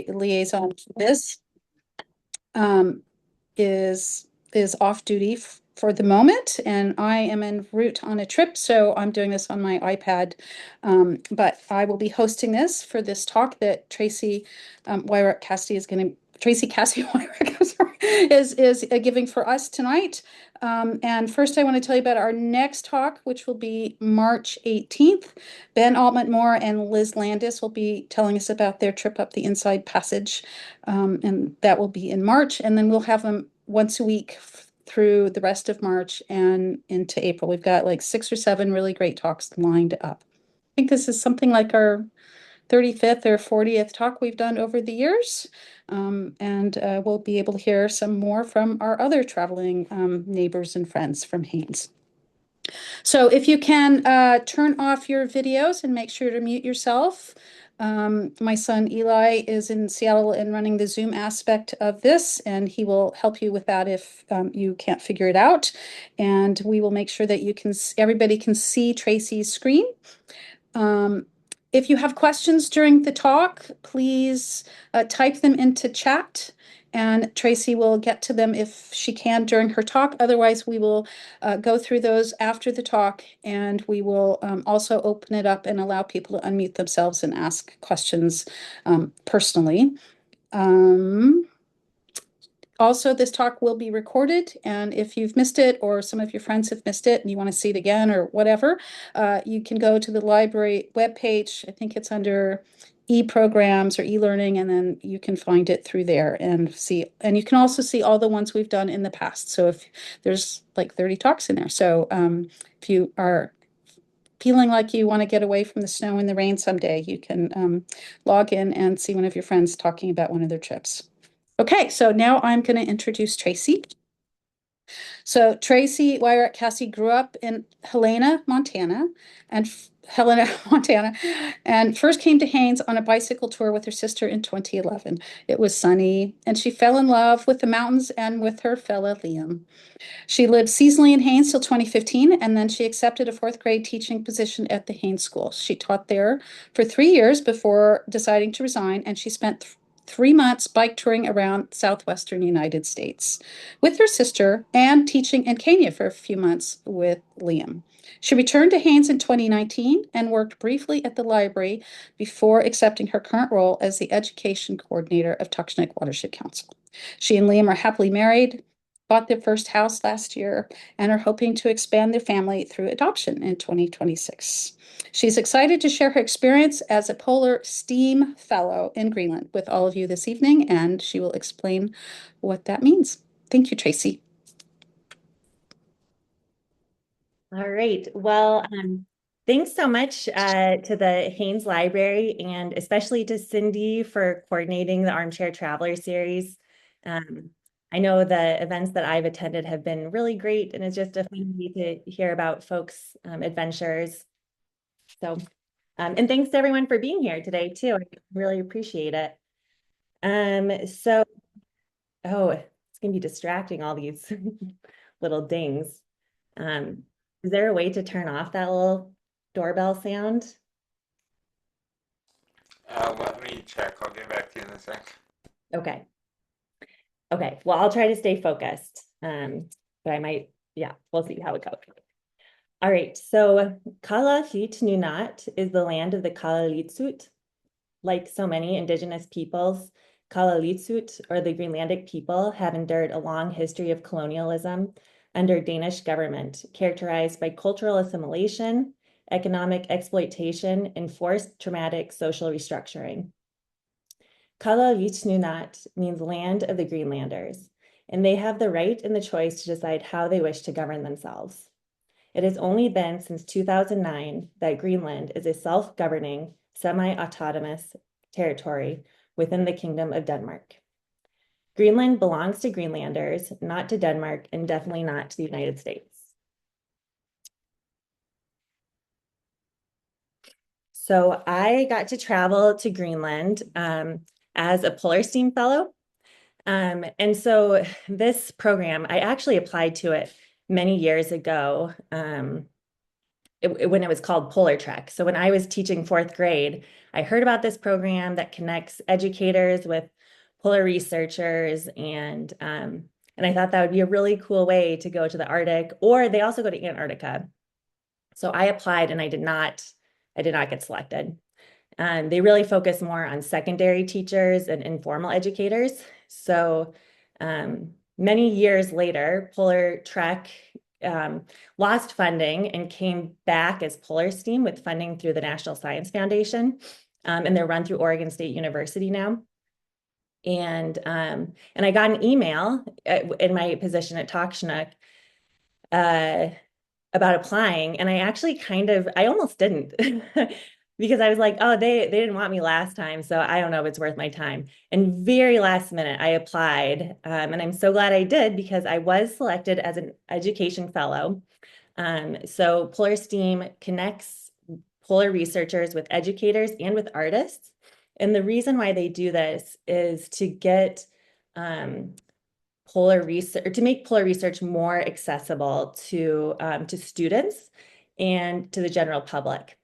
liaison for this is off duty for the moment, and I am en route on a trip, so I'm doing this on my iPad. But I will be hosting this for this talk that Tracy Wirak-Cassidy is going to Tracy Cassidy Wirak, I'm sorry, is giving for us tonight. And first, I want to tell you about our next talk, which will be March 18th. Ben Altman-Moore and Liz Landis will be telling us about their trip up the Inside Passage, and that will be in March. And then we'll have them once a week through the rest of March and into April. We've got like 6 or 7 really great talks lined up. I think this is something like our 35th or 40th talk we've done over the years. And we'll be able to hear some more from our other traveling neighbors and friends from Haines. So if you can turn off your videos and make sure to mute yourself. My son Eli is in Seattle and running the Zoom aspect of this, and he will help you with that if you can't figure it out. And we will make sure that everybody can see Tracy's screen. If you have questions during the talk, please type them into chat, and Tracy will get to them if she can during her talk. Otherwise, we will go through those after the talk, and we will also open it up and allow people to unmute themselves and ask questions personally. Also, this talk will be recorded, and if you've missed it or some of your friends have missed it and you want to see it again or whatever, you can go to the library webpage. I think it's under e-programs or e-learning, and then you can find it through there and see. And you can also see all the ones we've done in the past. So if there's like 30 talks in there. So if you are feeling like you want to get away from the snow and the rain someday, you can log in and see one of your friends talking about one of their trips. Okay, so now I'm going to introduce Tracy. So Tracy Wirak-Cassidy grew up in Helena, Montana, and first came to Haines on a bicycle tour with her sister in 2011. It was sunny, and she fell in love with the mountains and with her fella Liam. She lived seasonally in Haines till 2015, and then she accepted a 4th-grade teaching position at the Haines School. She taught there for 3 years before deciding to resign, and she spent 3 months bike touring around southwestern United States with her sister and teaching in Kenya for a few months with Liam. She returned to Haines in 2019 and worked briefly at the library before accepting her current role as the education coordinator of Tuxtla Watershed Council. She and Liam are happily married, bought their first house last year, and are hoping to expand their family through adoption in 2026. She's excited to share her experience as a Polar STEAM Fellow in Greenland with all of you this evening, and she will explain what that means. Thank you, Tracy. All right. Well, thanks so much to the Haines Library, and especially to Cindy for coordinating the Armchair Traveler series. I know the events that I've attended have been really great, and it's just a fun way to hear about folks' adventures. So, and thanks to everyone for being here today too. I really appreciate it. Oh, it's gonna be distracting, all these little dings. Is there a way to turn off that little doorbell sound? Let me check. I'll get back to you in a sec. Okay. Okay. Well, I'll try to stay focused. But I might, yeah, we'll see how it goes. All right. So Kalallit Nunaat is the land of the Kalalitsut. Like so many indigenous peoples, Kalalitsut, or the Greenlandic people, have endured a long history of colonialism under Danish government, characterized by cultural assimilation, economic exploitation, and forced traumatic social restructuring. Kalallit Nunaat means land of the Greenlanders, and they have the right and the choice to decide how they wish to govern themselves. It has only been since 2009 that Greenland is a self-governing, semi-autonomous territory within the Kingdom of Denmark. Greenland belongs to Greenlanders, not to Denmark, and definitely not to the United States. So I got to travel to Greenland as a Polar STEAM Fellow. And so this program, I actually applied to it many years ago. when it was called Polar Trek. So when I was teaching fourth grade, I heard about this program that connects educators with polar researchers, and I thought that would be a really cool way to go to the Arctic, or they also go to Antarctica. So I applied and I did not get selected. They really focus more on secondary teachers and informal educators. So many years later, Polar Trek lost funding and came back as Polar Steam with funding through the National Science Foundation. And they're run through Oregon State University now. And I got an email in my position at Takshnak about applying, and I actually I almost didn't because I was like, oh, they didn't want me last time, so I don't know if it's worth my time. And very last minute, I applied, and I'm so glad I did because I was selected as an education fellow. So Polar STEAM connects polar researchers with educators and with artists. And the reason why they do this is to get polar research, to make polar research more accessible to students and to the general public.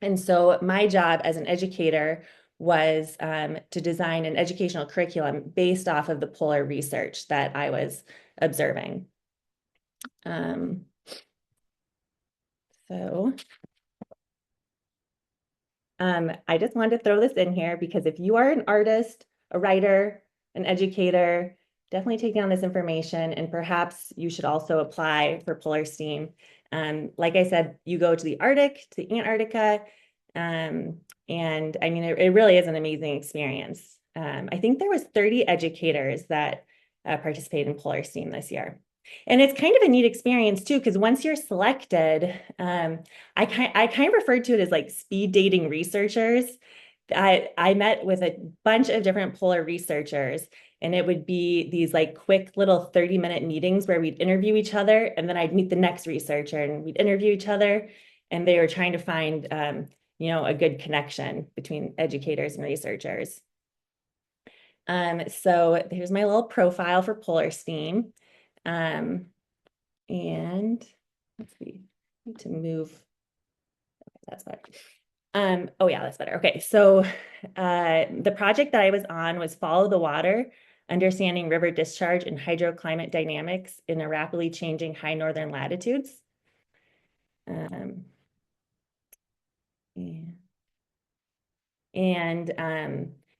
And so my job as an educator was to design an educational curriculum based off of the polar research that I was observing. So I just wanted to throw this in here because if you are an artist, a writer, an educator, definitely take down this information, and perhaps you should also apply for Polar STEAM. Like I said, you go to the Arctic, to Antarctica, and I mean, it really is an amazing experience. I think there was 30 educators that participated in Polar STEAM this year. And it's kind of a neat experience too, because once you're selected, I kind of referred to it as like speed dating researchers. I met with a bunch of different polar researchers, and it would be these like quick little 30-minute meetings where we'd interview each other, and then I'd meet the next researcher and we'd interview each other, and they were trying to find a good connection between educators and researchers. So here's my little profile for Polar STEAM. And let's see, I need to move. Okay, that's better. Oh yeah, that's better. Okay, so the project that I was on was Follow the Water, Understanding River Discharge and Hydroclimate Dynamics in a Rapidly Changing High Northern Latitudes.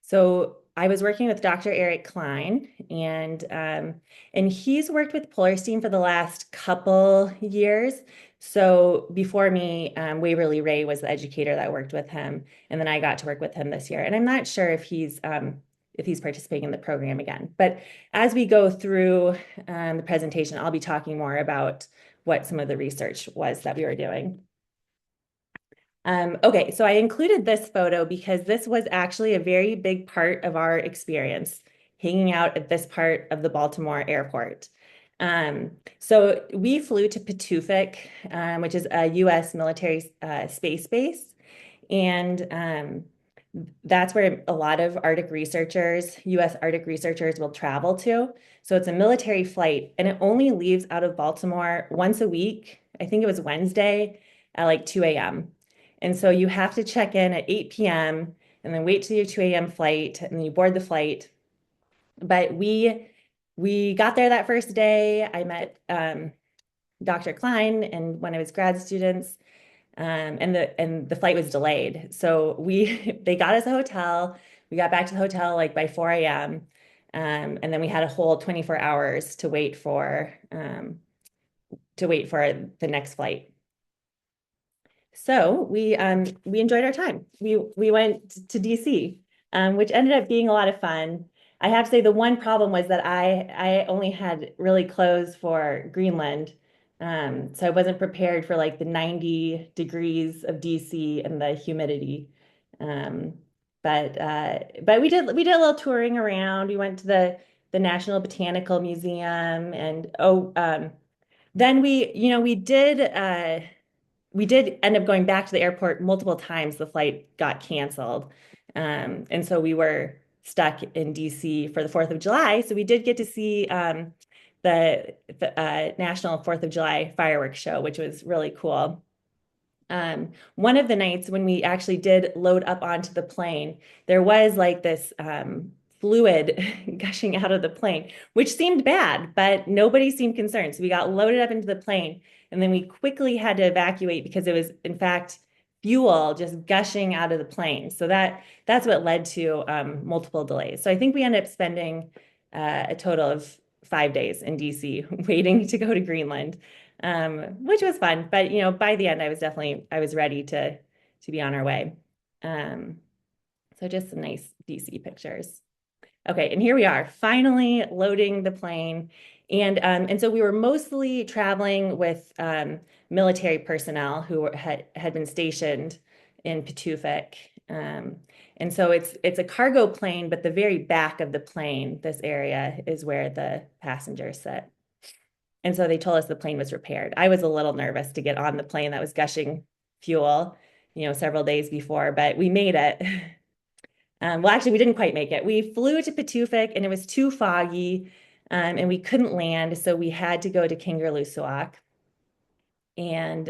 So I was working with Dr. Eric Klein, and he's worked with Polar Steam for the last couple years. So before me, Waverly Ray was the educator that worked with him, and then I got to work with him this year. And I'm not sure if he's participating in the program again. But as we go through the presentation, I'll be talking more about what some of the research was that we were doing. Okay, so I included this photo because this was actually a very big part of our experience, hanging out at this part of the Baltimore airport. So we flew to Patuxent, which is a US military space base. And that's where a lot of Arctic researchers, US Arctic researchers will travel to. So it's a military flight, and it only leaves out of Baltimore once a week. I think it was Wednesday at like 2 a.m. And so you have to check in at 8 p.m. and then wait till your 2 a.m. flight, and then you board the flight. But we got there that first day. I met Dr. Klein and one of his grad students, and the flight was delayed. So they got us a hotel. We got back to the hotel like by 4 a.m. And then we had a whole 24 hours to wait for the next flight. So we enjoyed our time. We went to DC, which ended up being a lot of fun. I have to say the one problem was that I only had really clothes for Greenland, so I wasn't prepared for like the 90 degrees of DC and the humidity. But we did a little touring around. We went to the National Botanical Museum, and then we did end up going back to the airport multiple times. The flight got canceled. And so we were stuck in DC for the 4th of July. So we did get to see the National 4th of July fireworks show, which was really cool. One of the nights when we actually did load up onto the plane, there was like this fluid gushing out of the plane, which seemed bad, but nobody seemed concerned. So we got loaded up into the plane, and then we quickly had to evacuate because it was, in fact, fuel just gushing out of the plane. So that's what led to multiple delays. So I think we ended up spending a total of 5 days in DC waiting to go to Greenland, which was fun. But by the end, I was ready to be on our way. So just some nice DC pictures. Okay, and here we are, finally loading the plane. And so we were mostly traveling with military personnel who had been stationed in Patufic. And so it's a cargo plane, but the very back of the plane, this area is where the passengers sit. And so they told us the plane was repaired. I was a little nervous to get on the plane that was gushing fuel, several days before, but we made it. Well, actually, we didn't quite make it. We flew to Patufic and it was too foggy, and we couldn't land, so we had to go to Kingaroosawak. And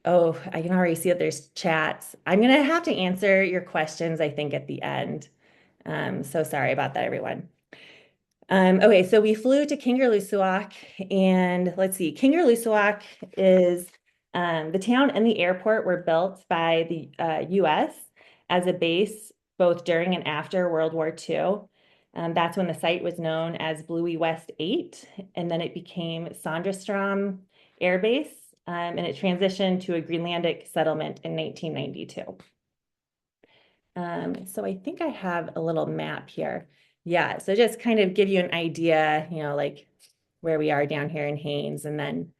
oh, I can already see that there's chats. I'm gonna have to answer your questions, I think, at the end. So sorry about that, everyone. Okay, so we flew to Kingaroosawak, and let's see, Kingaroosawak is the town and the airport were built by the US as a base both during and after World War II. That's when the site was known as Bluey West 8, and then it became Sandrestrom Air Base, and it transitioned to a Greenlandic settlement in 1992. So I think I have a little map here. Yeah, so just kind of give you an idea, like where we are down here in Haines. And then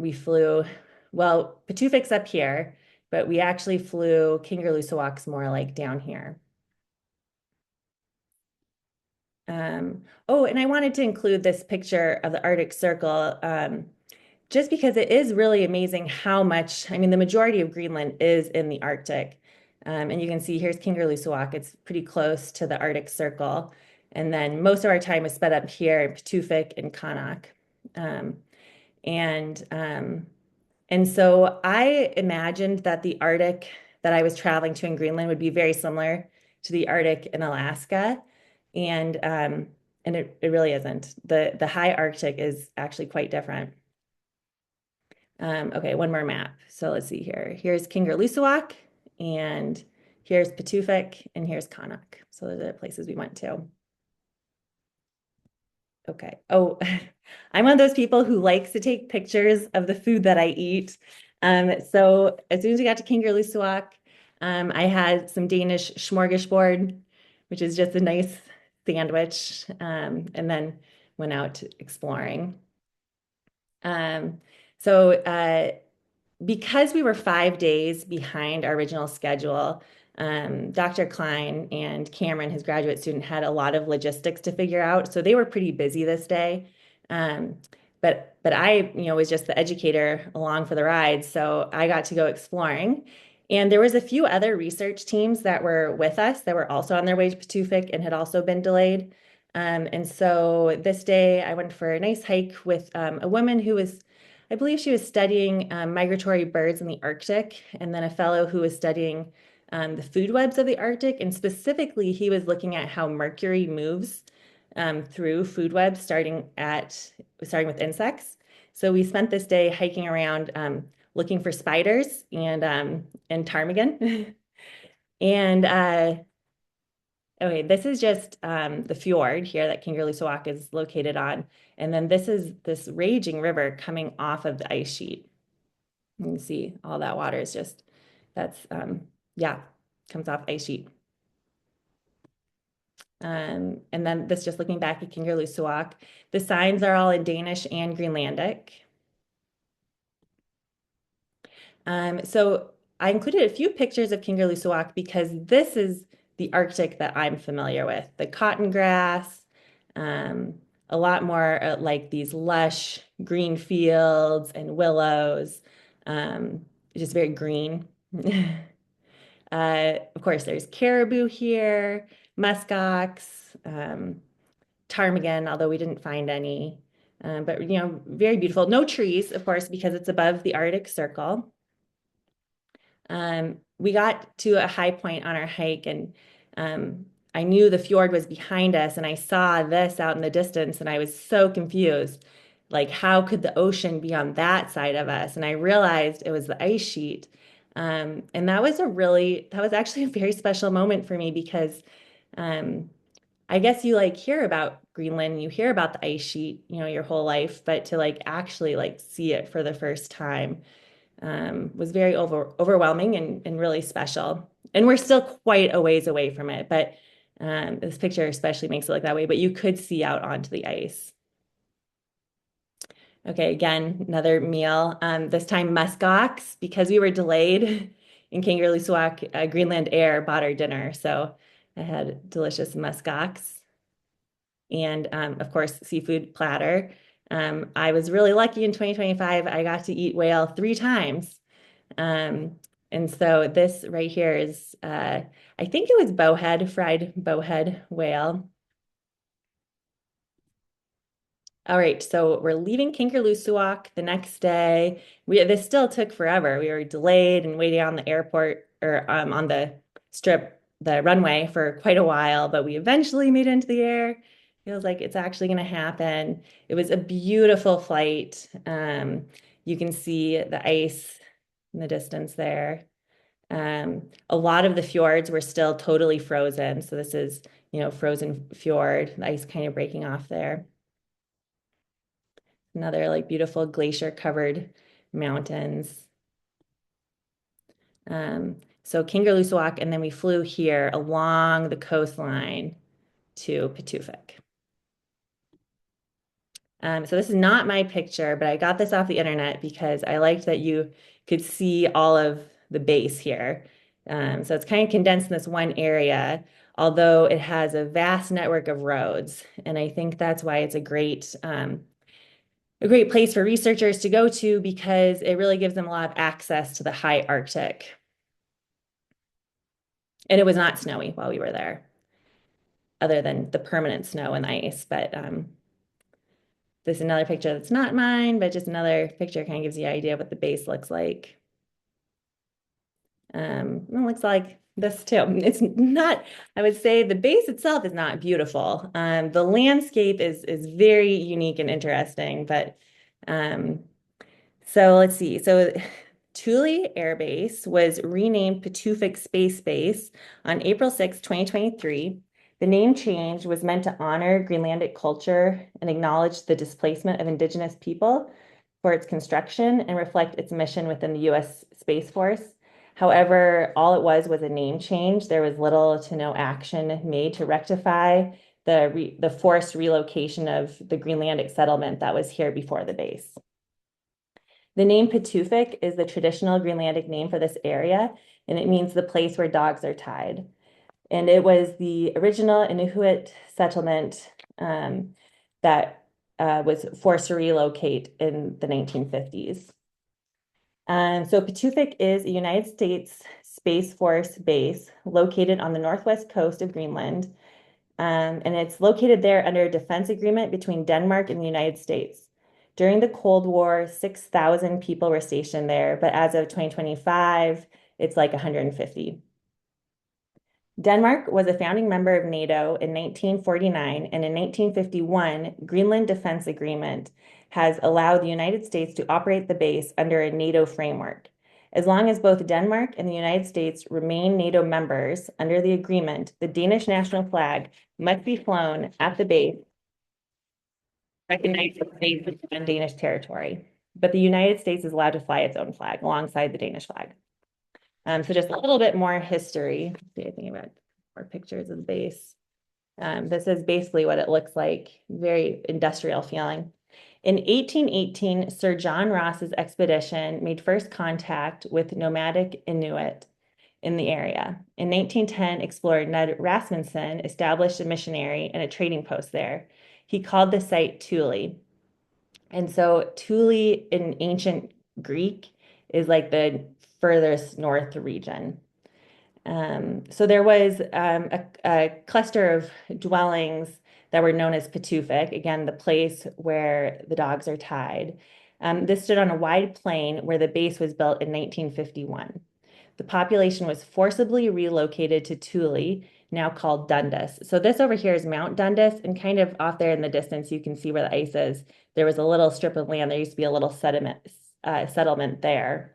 we flew, well, Patufic's up here, but we actually flew Kingaroosawak's more like down here. Oh, and I wanted to include this picture of the Arctic Circle, just because it is really amazing how much, I mean, the majority of Greenland is in the Arctic. And you can see here's Kingaroosawak. It's pretty close to the Arctic Circle. And then most of our time is spent up here in Patufic and Qaanaaq. And so I imagined that the Arctic that I was traveling to in Greenland would be very similar to the Arctic in Alaska. And it really isn't. The high Arctic is actually quite different. Okay, one more map. So let's see here. Here's Kingaroosawak, and here's Patufic, and here's Qaanaaq. So those are the places we went to. Okay. Oh, I'm one of those people who likes to take pictures of the food that I eat. So as soon as we got to Kingaroosawak, I had some Danish smorgasbord, which is just a nice sandwich, and then went out exploring. So because we were 5 days behind our original schedule, Dr. Klein and Cameron, his graduate student, had a lot of logistics to figure out. So they were pretty busy this day. But I, was just the educator along for the ride. So I got to go exploring. And there was a few other research teams that were with us that were also on their way to Patufic and had also been delayed. And so this day I went for a nice hike with a woman who was, I believe she was studying migratory birds in the Arctic, and then a fellow who was studying the food webs of the Arctic. And specifically, he was looking at how mercury moves through food webs, starting with insects. So we spent this day hiking around looking for spiders and ptarmigan. And okay, this is just the fjord here that Kingaroosawak is located on. And then this is this raging river coming off of the ice sheet. You can see all that water is just, yeah, comes off ice sheet. And then this just looking back at Kingaroosawak. The signs are all in Danish and Greenlandic. So I included a few pictures of Kingaroosawak because this is the Arctic that I'm familiar with. The cotton grass, a lot more like these lush green fields and willows, just very green. Of course, there's caribou here, muskox, ptarmigan, although we didn't find any. But very beautiful. No trees, of course, because it's above the Arctic Circle. We got to a high point on our hike, and I knew the fjord was behind us, and I saw this out in the distance, and I was so confused. Like, how could the ocean be on that side of us? And I realized it was the ice sheet. And that was actually a very special moment for me because um, I guess you like hear about Greenland, you hear about the ice sheet, your whole life, but to like actually like see it for the first time was very overwhelming and really special. And we're still quite a ways away from it, but this picture especially makes it look that way, but you could see out onto the ice. Okay, again, another meal. This time muskox, because we were delayed in Kangerlussuaq, Greenland Air bought our dinner. So I had delicious muskox and of course, seafood platter. I was really lucky in 2025. I got to eat whale 3 times. And so this right here is, I think it was fried bowhead whale. All right, so we're leaving Kinkerlussuaq the next day. This still took forever. We were delayed and waiting on the airport or on the the runway for quite a while, but we eventually made it into the air. Feels like it's actually going to happen. It was a beautiful flight. You can see the ice in the distance there. A lot of the fjords were still totally frozen. So this is, frozen fjord, the ice kind of breaking off there. Another like beautiful glacier covered mountains. So Kingerlussuaq, and then we flew here along the coastline to Patuxent. So this is not my picture, but I got this off the internet because I liked that you could see all of the base here. So it's kind of condensed in this one area, although it has a vast network of roads. And I think that's why it's a great place for researchers to go to because it really gives them a lot of access to the high Arctic. And it was not snowy while we were there, other than the permanent snow and ice. But this is another picture that's not mine, but just another picture kind of gives you an idea of what the base looks like. It looks like this too. It's not, I would say the base itself is not beautiful. The landscape is very unique and interesting, but so let's see. So Thule Air Base was renamed Patuxent Space Base on April 6, 2023. The name change was meant to honor Greenlandic culture and acknowledge the displacement of Indigenous people for its construction and reflect its mission within the U.S. Space Force. However, all it was a name change. There was little to no action made to rectify the forced relocation of the Greenlandic settlement that was here before the base. The name Patuxent is the traditional Greenlandic name for this area, and it means the place where dogs are tied. And it was the original Inuit settlement that was forced to relocate in the 1950s. So Patuxent is a United States Space Force base located on the northwest coast of Greenland. And it's located there under a defense agreement between Denmark and the United States. During the Cold War, 6,000 people were stationed there, but as of 2025, it's like 150. Denmark was a founding member of NATO in 1949, and in 1951, Greenland Defense Agreement has allowed the United States to operate the base under a NATO framework. As long as both Denmark and the United States remain NATO members under the agreement, the Danish national flag must be flown at the base, recognized as the base on Danish territory. But the United States is allowed to fly its own flag alongside the Danish flag. So just a little bit more history. Let's see, I think about more pictures of the base. This is basically what it looks like, very industrial feeling. In 1818, Sir John Ross's expedition made first contact with nomadic Inuit in the area. In 1910, explorer Ned Rasmussen established a missionary and a trading post there. He called the site Thule. And so Thule in ancient Greek is like the furthest north region. So there was a cluster of dwellings that were known as Patuxent, again, the place where the dogs are tied. This stood on a wide plain where the base was built in 1951. the population was forcibly relocated to Thule, now called Dundas. So this over here is Mount Dundas, and kind of off there in the distance, you can see where the ice is. There was a little strip of land. There used to be a little settlement there.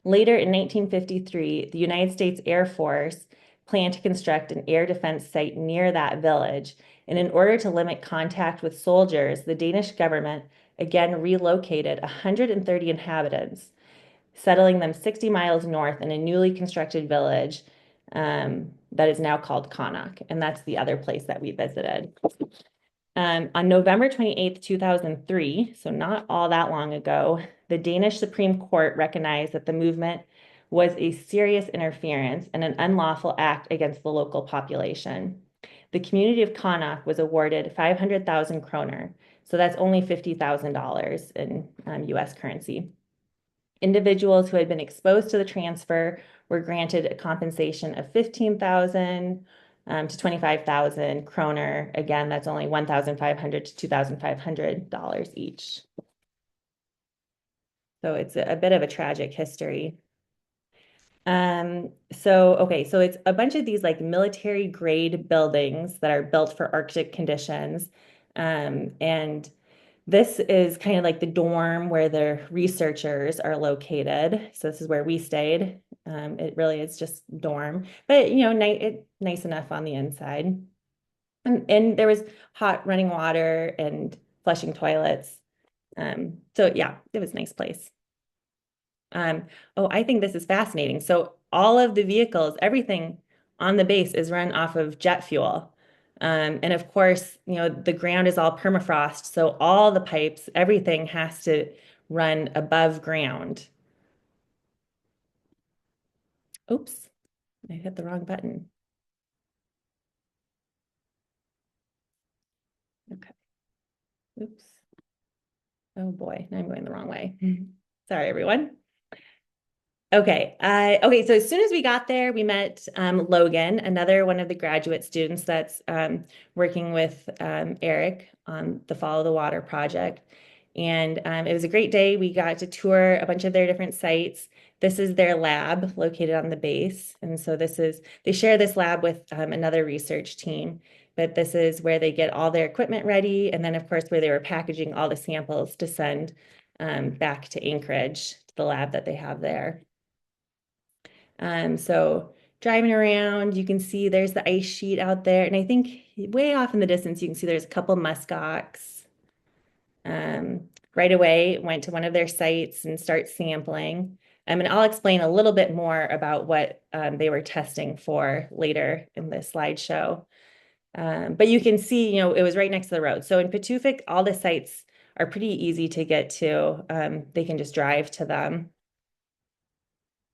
Later in 1953, the United States Air Force planned to construct an air defense site near that village. And in order to limit contact with soldiers, the Danish government again relocated 130 inhabitants, settling them 60 miles north in a newly constructed village that is now called Connacht. And that's the other place that we visited. On November 28th, 2003, so not all that long ago, the Danish Supreme Court recognized that the movement was a serious interference and an unlawful act against the local population. The community of Connacht was awarded 500,000 kroner, so that's only $50,000 in US currency. Individuals who had been exposed to the transfer were granted a compensation of 15,000 to 25,000 kroner. Again, that's only $1,500 to $2,500 each. So it's a bit of a tragic history. So it's a bunch of these like military grade buildings that are built for Arctic conditions. And this is kind of like the dorm where the researchers are located. So this is where we stayed. It really is just dorm, but nice enough on the inside. And there was hot running water and flushing toilets. So yeah, it was a nice place. I think this is fascinating. So all of the vehicles, everything on the base is run off of jet fuel. And of course, the ground is all permafrost. So all the pipes, everything has to run above ground. Oops, I hit the wrong button. Okay. Oops. Oh boy, now I'm going the wrong way. Sorry, everyone. Okay. So as soon as we got there, we met Logan, another one of the graduate students that's working with Eric on the Follow the Water project. And it was a great day. We got to tour a bunch of their different sites. This is their lab located on the base. And so they share this lab with another research team, but this is where they get all their equipment ready. And then of course, where they were packaging all the samples to send back to Anchorage, to the lab that they have there. So driving around, you can see there's the ice sheet out there. And I think way off in the distance, you can see there's a couple muskox. Right away, went to one of their sites and start sampling. And I'll explain a little bit more about what they were testing for later in the slideshow. But you can see, it was right next to the road. So in Patuxent, all the sites are pretty easy to get to. They can just drive to them.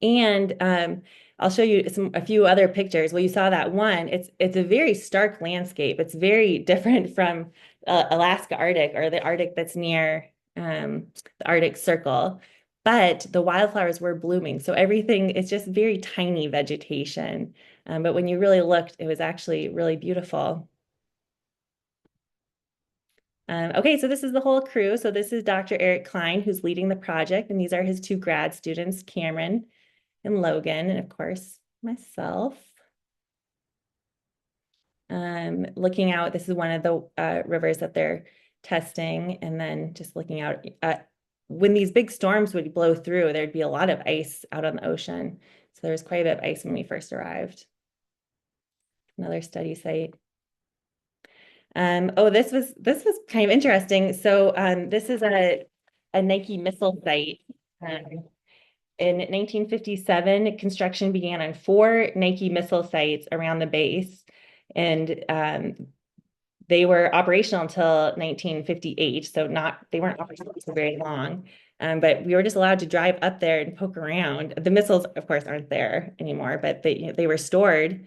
And I'll show you a few other pictures. Well, you saw that one. It's a very stark landscape. It's very different from Alaska Arctic or the Arctic that's near the Arctic Circle. But the wildflowers were blooming. So everything, it's just very tiny vegetation. But when you really looked, it was actually really beautiful. Okay, so this is the whole crew. So this is Dr. Eric Klein, who's leading the project. And these are his two grad students, Cameron and Logan, and of course, myself. Looking out, this is one of the rivers that they're testing, and then just looking out when these big storms would blow through, there'd be a lot of ice out on the ocean. So there was quite a bit of ice when we first arrived. Another study site. This was kind of interesting. So this is a Nike missile site. In 1957, construction began on 4 Nike missile sites around the base, and they were operational until 1958. So they weren't operational for very long, but we were just allowed to drive up there and poke around. The missiles, of course, aren't there anymore, but they were stored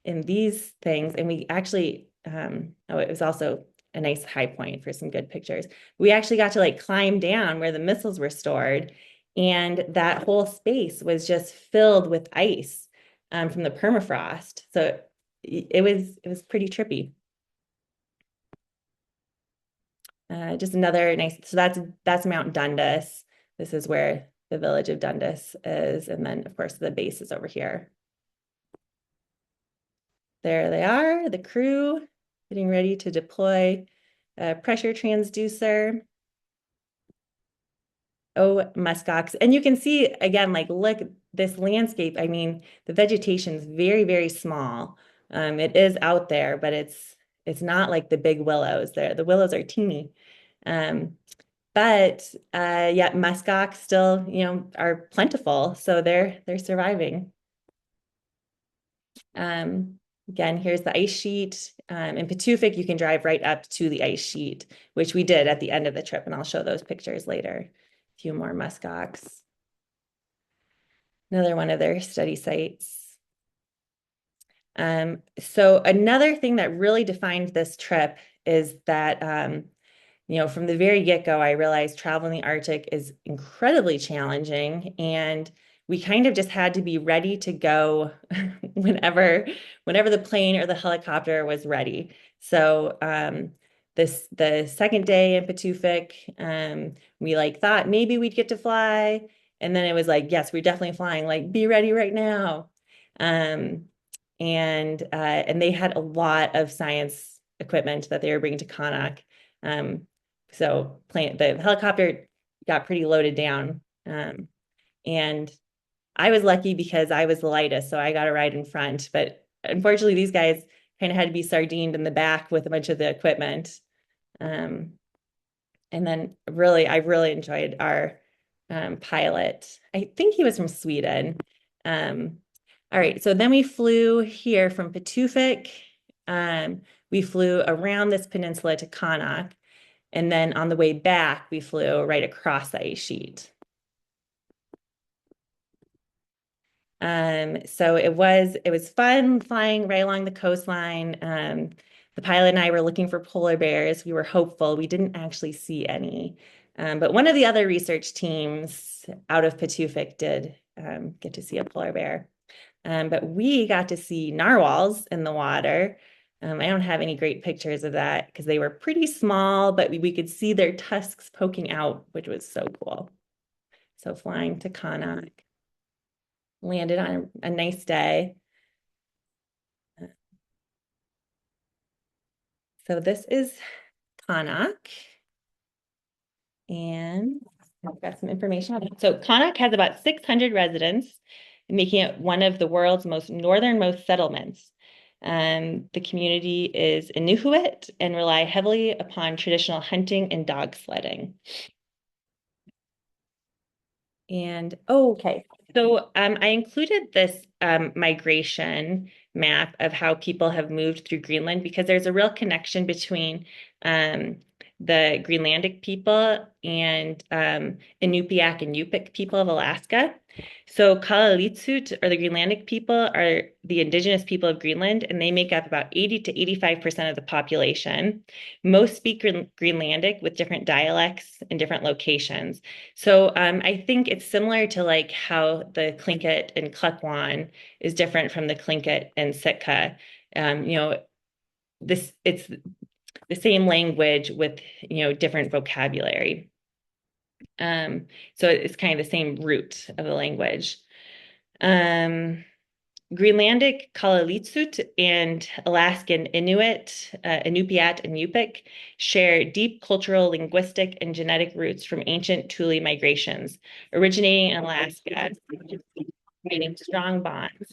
in these things, and we actually it was also a nice high point for some good pictures. We actually got to climb down where the missiles were stored. And that whole space was just filled with ice from the permafrost. So it was pretty trippy. Just another nice, so that's Mount Dundas. This is where the village of Dundas is. And then, of course, the base is over here. There they are, the crew getting ready to deploy a pressure transducer. Oh, muskox. And you can see again, like, look, this landscape. I mean, the vegetation is very, very small. It is out there, but it's not like the big willows there. The willows are teeny. But yeah, muskox still, are plentiful, so they're surviving. Again, here's the ice sheet. In Patufic, you can drive right up to the ice sheet, which we did at the end of the trip, and I'll show those pictures later. A few more muskox. Another one of their study sites. So another thing that really defined this trip is that from the very get-go, I realized travel in the Arctic is incredibly challenging, and we kind of just had to be ready to go whenever the plane or the helicopter was ready. So the second day in Patufic, we thought maybe we'd get to fly, and then it was like, yes, we're definitely flying. Like, be ready right now. And they had a lot of science equipment that they were bringing to Connacht. So the helicopter got pretty loaded down. And I was lucky because I was the lightest, so I got a ride in front. But unfortunately, these guys kind of had to be sardined in the back with a bunch of the equipment. And then I really enjoyed our pilot. I think he was from Sweden. All right, so then we flew here from Patufic. We flew around this peninsula to Connacht. And then on the way back, we flew right across the ice sheet. So it was fun flying right along the coastline. The pilot and I were looking for polar bears. We were hopeful. We didn't actually see any. But one of the other research teams out of Patufic did get to see a polar bear. But we got to see narwhals in the water. I don't have any great pictures of that because they were pretty small, but we could see their tusks poking out, which was so cool. So flying to Connacht, landed on a nice day. So this is Connacht, and I've got some information on it. So Connacht has about 600 residents, making it one of the world's most northernmost settlements. The community is Inuit and rely heavily upon traditional hunting and dog sledding. And okay, so I included this migration map of how people have moved through Greenland because there's a real connection between the Greenlandic people and Inupiaq and Yupik people of Alaska. So Kalalitsut, or the Greenlandic people, are the indigenous people of Greenland, and they make up about 80 to 85% of the population. Most speak Greenlandic with different dialects in different locations. So I think it's similar to like how the Tlingit and Klukwan is different from the Tlingit and Sitka. It's the same language with different vocabulary. So it's kind of the same root of the language. Greenlandic, Kalalitsut, and Alaskan Inuit, Inupiat, and Yupik share deep cultural, linguistic, and genetic roots from ancient Thule migrations, originating in Alaska, creating strong bonds.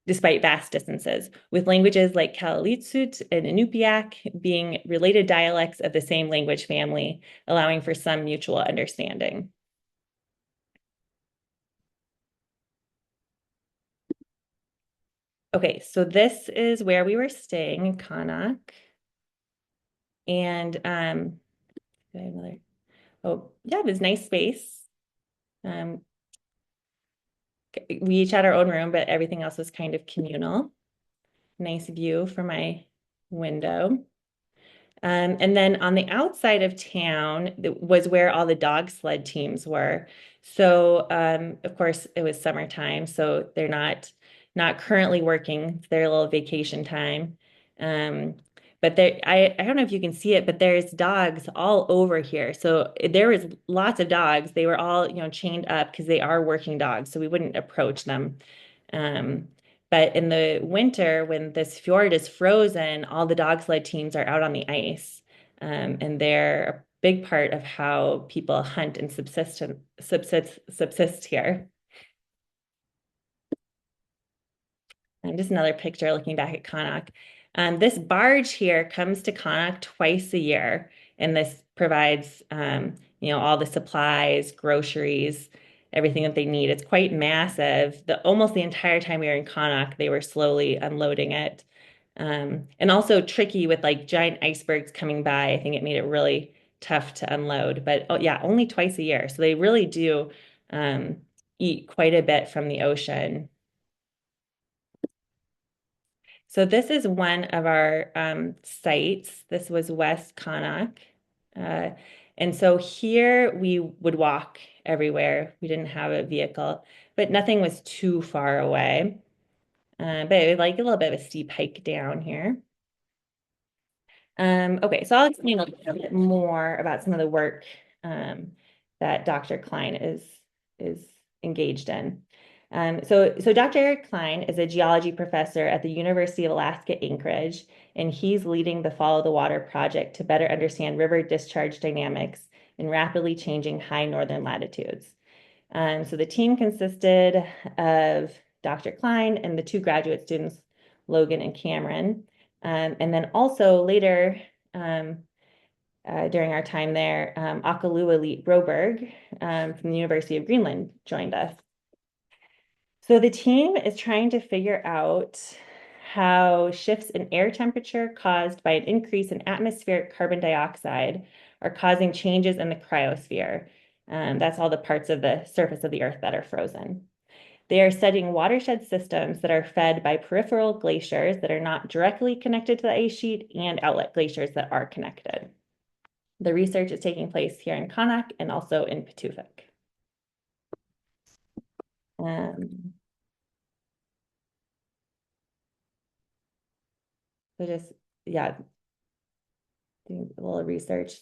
Despite vast distances, with languages like Kalalitsut and Inupiaq being related dialects of the same language family, allowing for some mutual understanding. Okay, so this is where we were staying in Connacht. And oh yeah, it was nice space. We each had our own room, but everything else was kind of communal. Nice view from my window. And then on the outside of town was where all the dog sled teams were. So of course it was summertime, so they're not currently working. It's their little vacation time. But there, I don't know if you can see it, but there's dogs all over here. So there was lots of dogs. They were all, chained up because they are working dogs, so we wouldn't approach them. Um, but in the winter, when this fjord is frozen, all the dog sled teams are out on the ice. And they're a big part of how people hunt and subsist here. And just another picture looking back at Connacht. This barge here comes to Connacht twice a year, and this provides, all the supplies, groceries, everything that they need. It's quite massive. Almost the entire time we were in Connacht, they were slowly unloading it. And also tricky with like giant icebergs coming by. I think it made it really tough to unload. But oh yeah, only twice a year. So they really do eat quite a bit from the ocean. So this is one of our sites. This was West Connacht. Uh, and so here we would walk everywhere. We didn't have a vehicle, but nothing was too far away. But it was like a little bit of a steep hike down here. Okay, so I'll explain a little bit more about some of the work that Dr. Klein is engaged in. So Dr. Klein is a geology professor at the University of Alaska Anchorage, and he's leading the Follow the Water project to better understand river discharge dynamics in rapidly changing high northern latitudes. So the team consisted of Dr. Klein and the two graduate students, Logan and Cameron. And then also later, during our time there, Akalua Broberg from the University of Greenland joined us. So the team is trying to figure out how shifts in air temperature caused by an increase in atmospheric carbon dioxide are causing changes in the cryosphere. That's all the parts of the surface of the Earth that are frozen. They are studying watershed systems that are fed by peripheral glaciers that are not directly connected to the ice sheet and outlet glaciers that are connected. The research is taking place here in Connacht and also in Patuxent. So just, yeah, doing a little research.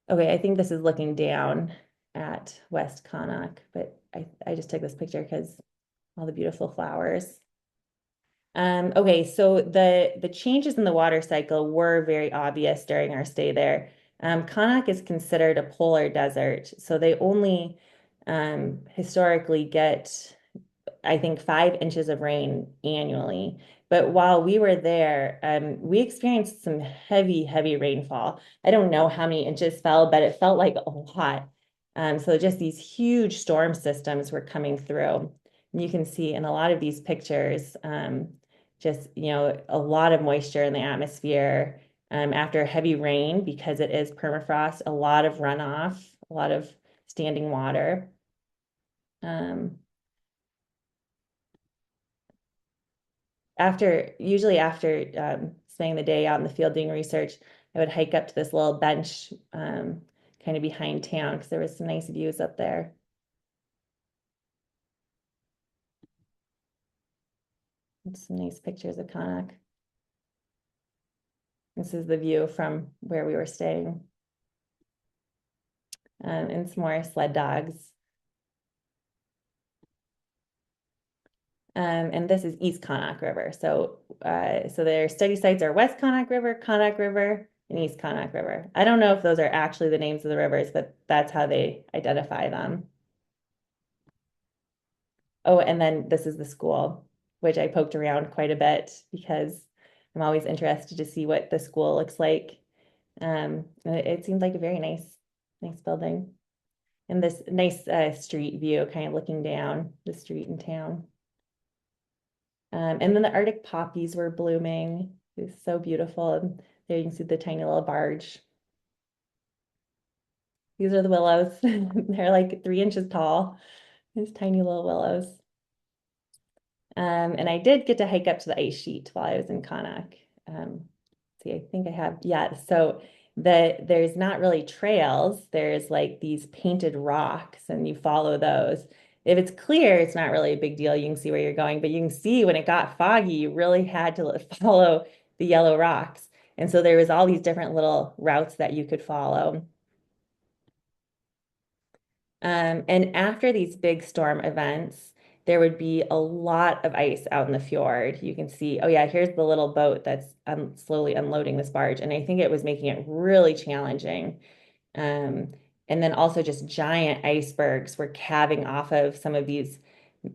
Okay, I think this is looking down at West Connacht, but I just took this picture because all the beautiful flowers. Okay, so the changes in the water cycle were very obvious during our stay there. Connacht is considered a polar desert, so they only historically get, I think, 5 inches of rain annually. But while we were there, we experienced some heavy rainfall. I don't know how many inches fell, but it felt like a lot. So just these huge storm systems were coming through. And you can see in a lot of these pictures, just, a lot of moisture in the atmosphere after heavy rain because it is permafrost, a lot of runoff, a lot of standing water. Usually after spending the day out in the field doing research, I would hike up to this little bench kind of behind town because there was some nice views up there. And some nice pictures of Connacht. This is the view from where we were staying. And some more sled dogs. And this is East Connacht River. So their study sites are West Connacht River, and East Connacht River. I don't know if those are actually the names of the rivers, but that's how they identify them. Oh, and then this is the school, which I poked around quite a bit because I'm always interested to see what the school looks like. It seemed like a very nice building. And this nice street view, kind of looking down the street in town. And then the Arctic poppies were blooming. It was so beautiful. And there you can see the tiny little barge. These are the willows. They're like 3 inches tall. These tiny little willows. And I did get to hike up to the ice sheet while I was in Connacht. See, I think I have, yeah. So there's not really trails. There's like these painted rocks and you follow those. If it's clear, it's not really a big deal. You can see where you're going, but you can see when it got foggy, you really had to follow the yellow rocks. And so there was all these different little routes that you could follow. And after these big storm events, there would be a lot of ice out in the fjord. You can see, oh yeah, here's the little boat that's slowly unloading this barge. And I think it was making it really challenging. Um, and then also just giant icebergs were calving off of some of these,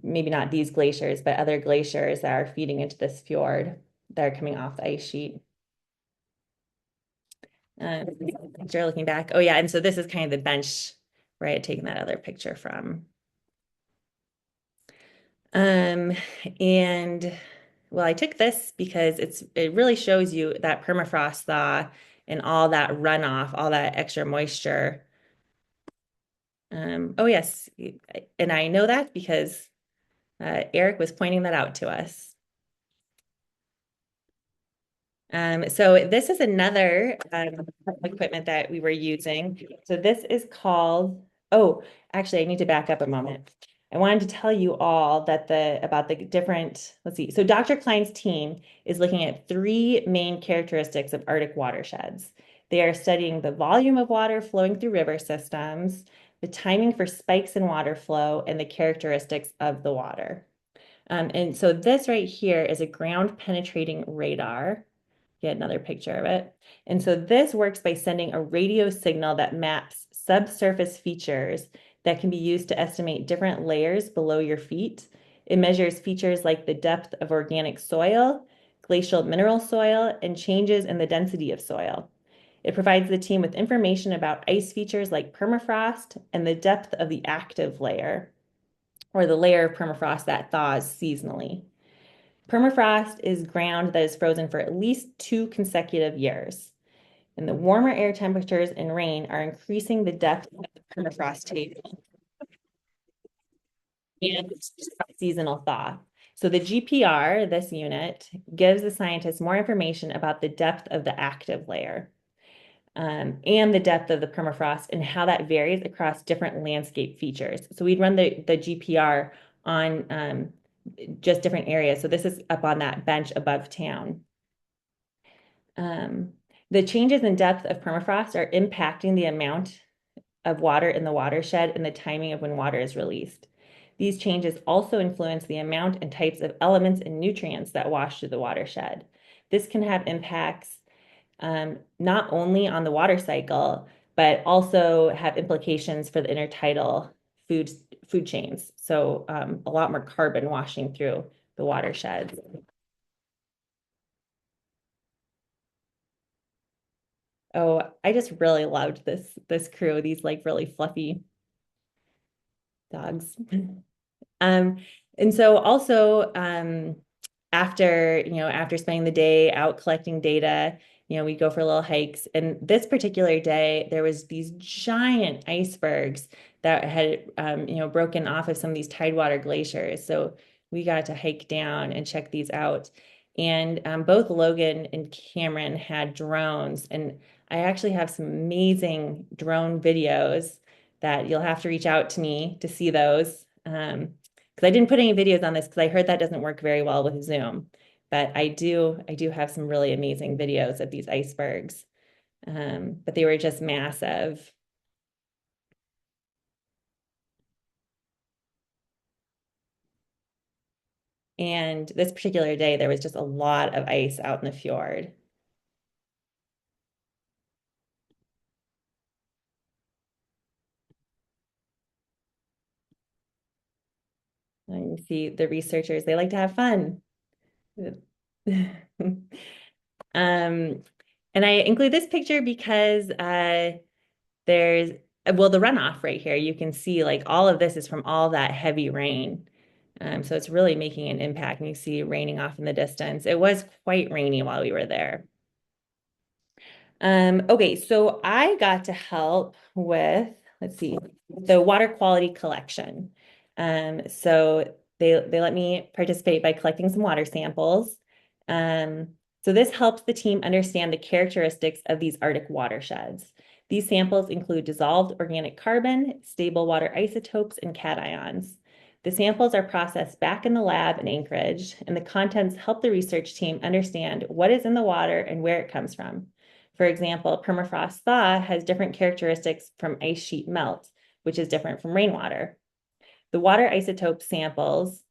maybe not these glaciers, but other glaciers that are feeding into this fjord that are coming off the ice sheet. Picture looking back. Oh yeah, and so this is kind of the bench where I had taken that other picture from. Um, and well, I took this because it really shows you that permafrost thaw and all that runoff, all that extra moisture. Oh yes, and I know that because Eric was pointing that out to us. So this is another equipment that we were using. So this is called, oh, actually, I need to back up a moment. I wanted to tell you all that about the different, let's see. So Dr. Klein's team is looking at three main characteristics of Arctic watersheds. They are studying the volume of water flowing through river systems, the timing for spikes in water flow, and the characteristics of the water. And so this right here is a ground penetrating radar. Get another picture of it. And so this works by sending a radio signal that maps subsurface features that can be used to estimate different layers below your feet. It measures features like the depth of organic soil, glacial mineral soil, and changes in the density of soil. It provides the team with information about ice features like permafrost and the depth of the active layer, or the layer of permafrost that thaws seasonally. Permafrost is ground that is frozen for at least 2 consecutive years. And the warmer air temperatures and rain are increasing the depth of the permafrost table and seasonal thaw. So the GPR, this unit, gives the scientists more information about the depth of the active layer and the depth of the permafrost and how that varies across different landscape features. So we'd run the GPR on just different areas. So this is up on that bench above town. The changes in depth of permafrost are impacting the amount of water in the watershed and the timing of when water is released. These changes also influence the amount and types of elements and nutrients that wash through the watershed. This can have impacts not only on the water cycle, but also have implications for the intertidal food chains. So a lot more carbon washing through the watersheds. Oh, I just really loved this crew, these like really fluffy dogs. Um, and so also after spending the day out collecting data, we go for little hikes. And this particular day, there was these giant icebergs that had broken off of some of these tidewater glaciers. So we got to hike down and check these out. And both Logan and Cameron had drones, and I actually have some amazing drone videos that you'll have to reach out to me to see those. Because I didn't put any videos on this because I heard that doesn't work very well with Zoom. But I do have some really amazing videos of these icebergs. But they were just massive. And this particular day, there was just a lot of ice out in the fjord. And you see the researchers, they like to have fun. And I include this picture because there's, well, the runoff right here, you can see like all of this is from all that heavy rain. So it's really making an impact. And you see raining off in the distance. It was quite rainy while we were there. Okay, so I got to help with, let's see, the water quality collection. So they let me participate by collecting some water samples. So this helps the team understand the characteristics of these Arctic watersheds. These samples include dissolved organic carbon, stable water isotopes, and cations. The samples are processed back in the lab in Anchorage, and the contents help the research team understand what is in the water and where it comes from. For example, permafrost thaw has different characteristics from ice sheet melt, which is different from rainwater. The water isotope samples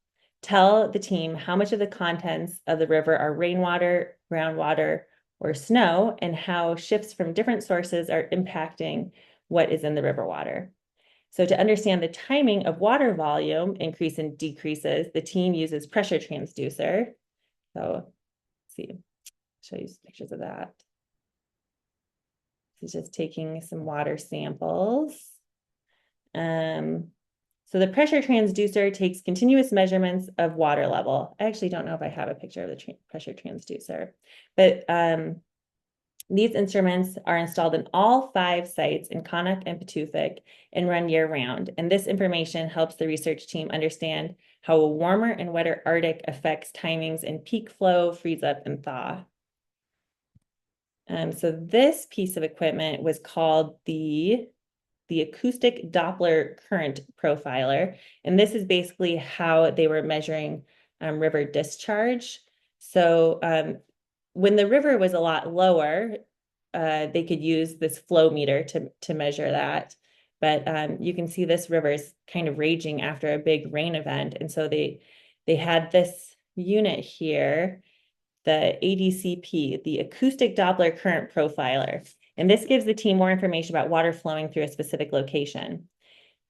tell the team how much of the contents of the river are rainwater, groundwater, or snow, and how shifts from different sources are impacting what is in the river water. So to understand the timing of water volume increase and decreases, the team uses pressure transducer. So let's see, show you some pictures of that. This is just taking some water samples. So the pressure transducer takes continuous measurements of water level. I actually don't know if I have a picture of the pressure transducer, but these instruments are installed in all 5 sites in Connacht and Patuthik and run year-round. And this information helps the research team understand how a warmer and wetter Arctic affects timings in peak flow, freeze up, and thaw. So this piece of equipment was called the acoustic Doppler current profiler. And this is basically how they were measuring river discharge. So when the river was a lot lower, they could use this flow meter to measure that. But you can see this river is kind of raging after a big rain event. And so they had this unit here, the ADCP, the acoustic Doppler current profiler. And this gives the team more information about water flowing through a specific location.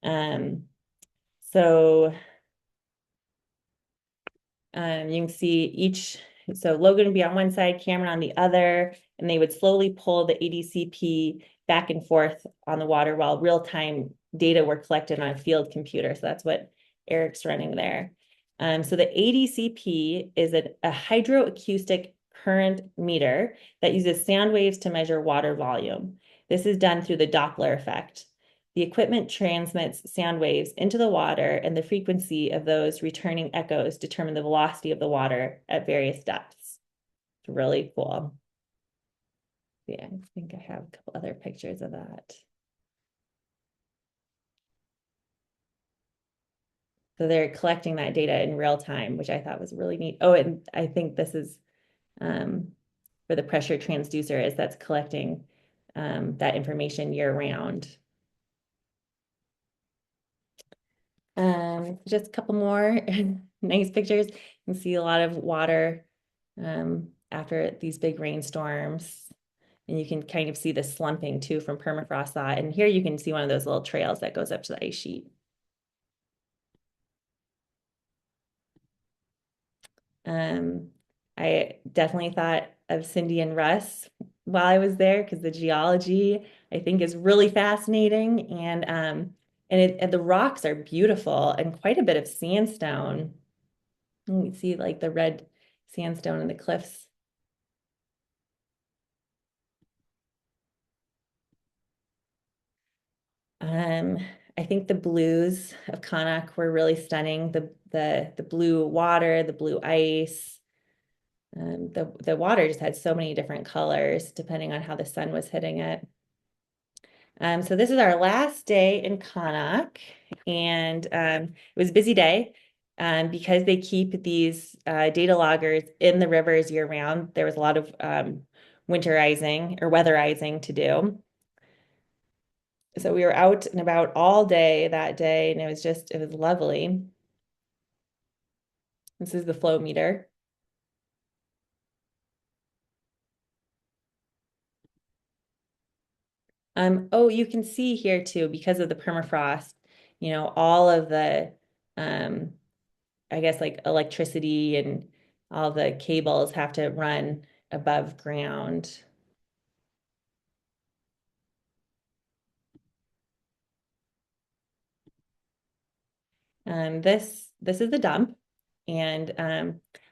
So you can see each, so Logan would be on one side, Cameron on the other, and they would slowly pull the ADCP back and forth on the water while real-time data were collected on a field computer. So that's what Eric's running there. So the ADCP is a hydroacoustic current meter that uses sound waves to measure water volume. This is done through the Doppler effect. The equipment transmits sound waves into the water, and the frequency of those returning echoes determine the velocity of the water at various depths. It's really cool. Yeah, I think I have a couple other pictures of that. So they're collecting that data in real time, which I thought was really neat. Oh, and I think this is for the pressure transducer, is that's collecting that information year round. Just a couple more nice pictures. You can see a lot of water after these big rainstorms. And you can kind of see the slumping too from permafrost thaw. And here you can see one of those little trails that goes up to the ice sheet. I definitely thought of Cindy and Russ while I was there because the geology I think is really fascinating, and the rocks are beautiful and quite a bit of sandstone. And we see like the red sandstone in the cliffs. I think the blues of Connacht were really stunning. The blue water, the blue ice. The water just had so many different colors depending on how the sun was hitting it. So this is our last day in Connacht, and it was a busy day. Because they keep these data loggers in the rivers year round, there was a lot of winterizing or weatherizing to do. So we were out and about all day that day, and it was lovely. This is the flow meter. Oh, you can see here too, because of the permafrost, all of the, I guess like electricity and all the cables have to run above ground. This is the dump, and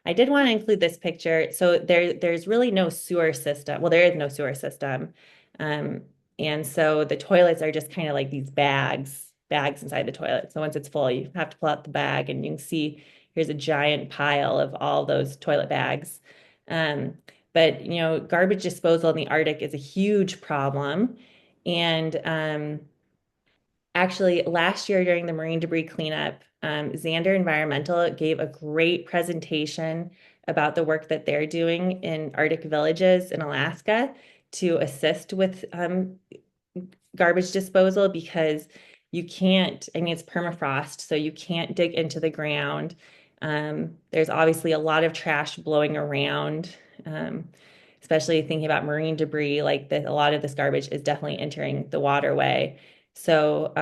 I did want to include this picture. So there's really no sewer system. Well, there is no sewer system, and so the toilets are just kind of like these bags inside the toilet. So once it's full, you have to pull out the bag, and you can see here's a giant pile of all those toilet bags. But garbage disposal in the Arctic is a huge problem, and Actually, last year during the marine debris cleanup, Xander Environmental gave a great presentation about the work that they're doing in Arctic villages in Alaska to assist with garbage disposal because you can't, I mean, it's permafrost, so you can't dig into the ground. There's obviously a lot of trash blowing around, especially thinking about marine debris, like a lot of this garbage is definitely entering the waterway. So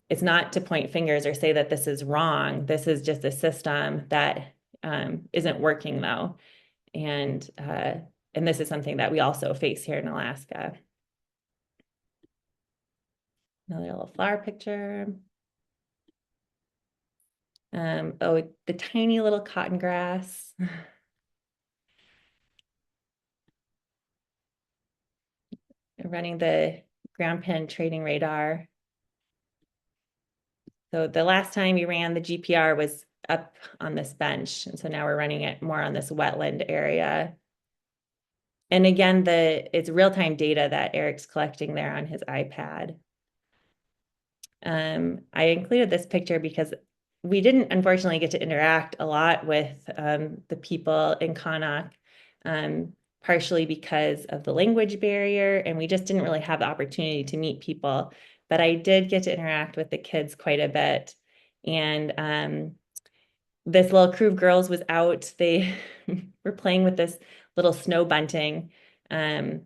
it's not to point fingers or say that this is wrong. This is just a system that isn't working though. And this is something that we also face here in Alaska. Another little flower picture. Oh, the tiny little cotton grass. Running the ground penetrating radar. So the last time we ran the GPR was up on this bench. And so now we're running it more on this wetland area. And again, it's real-time data that Eric's collecting there on his iPad. I included this picture because we didn't unfortunately get to interact a lot with the people in Qaanaaq, partially because of the language barrier, and we just didn't really have the opportunity to meet people. But I did get to interact with the kids quite a bit. And this little crew of girls was out. They were playing with this little snow bunting. The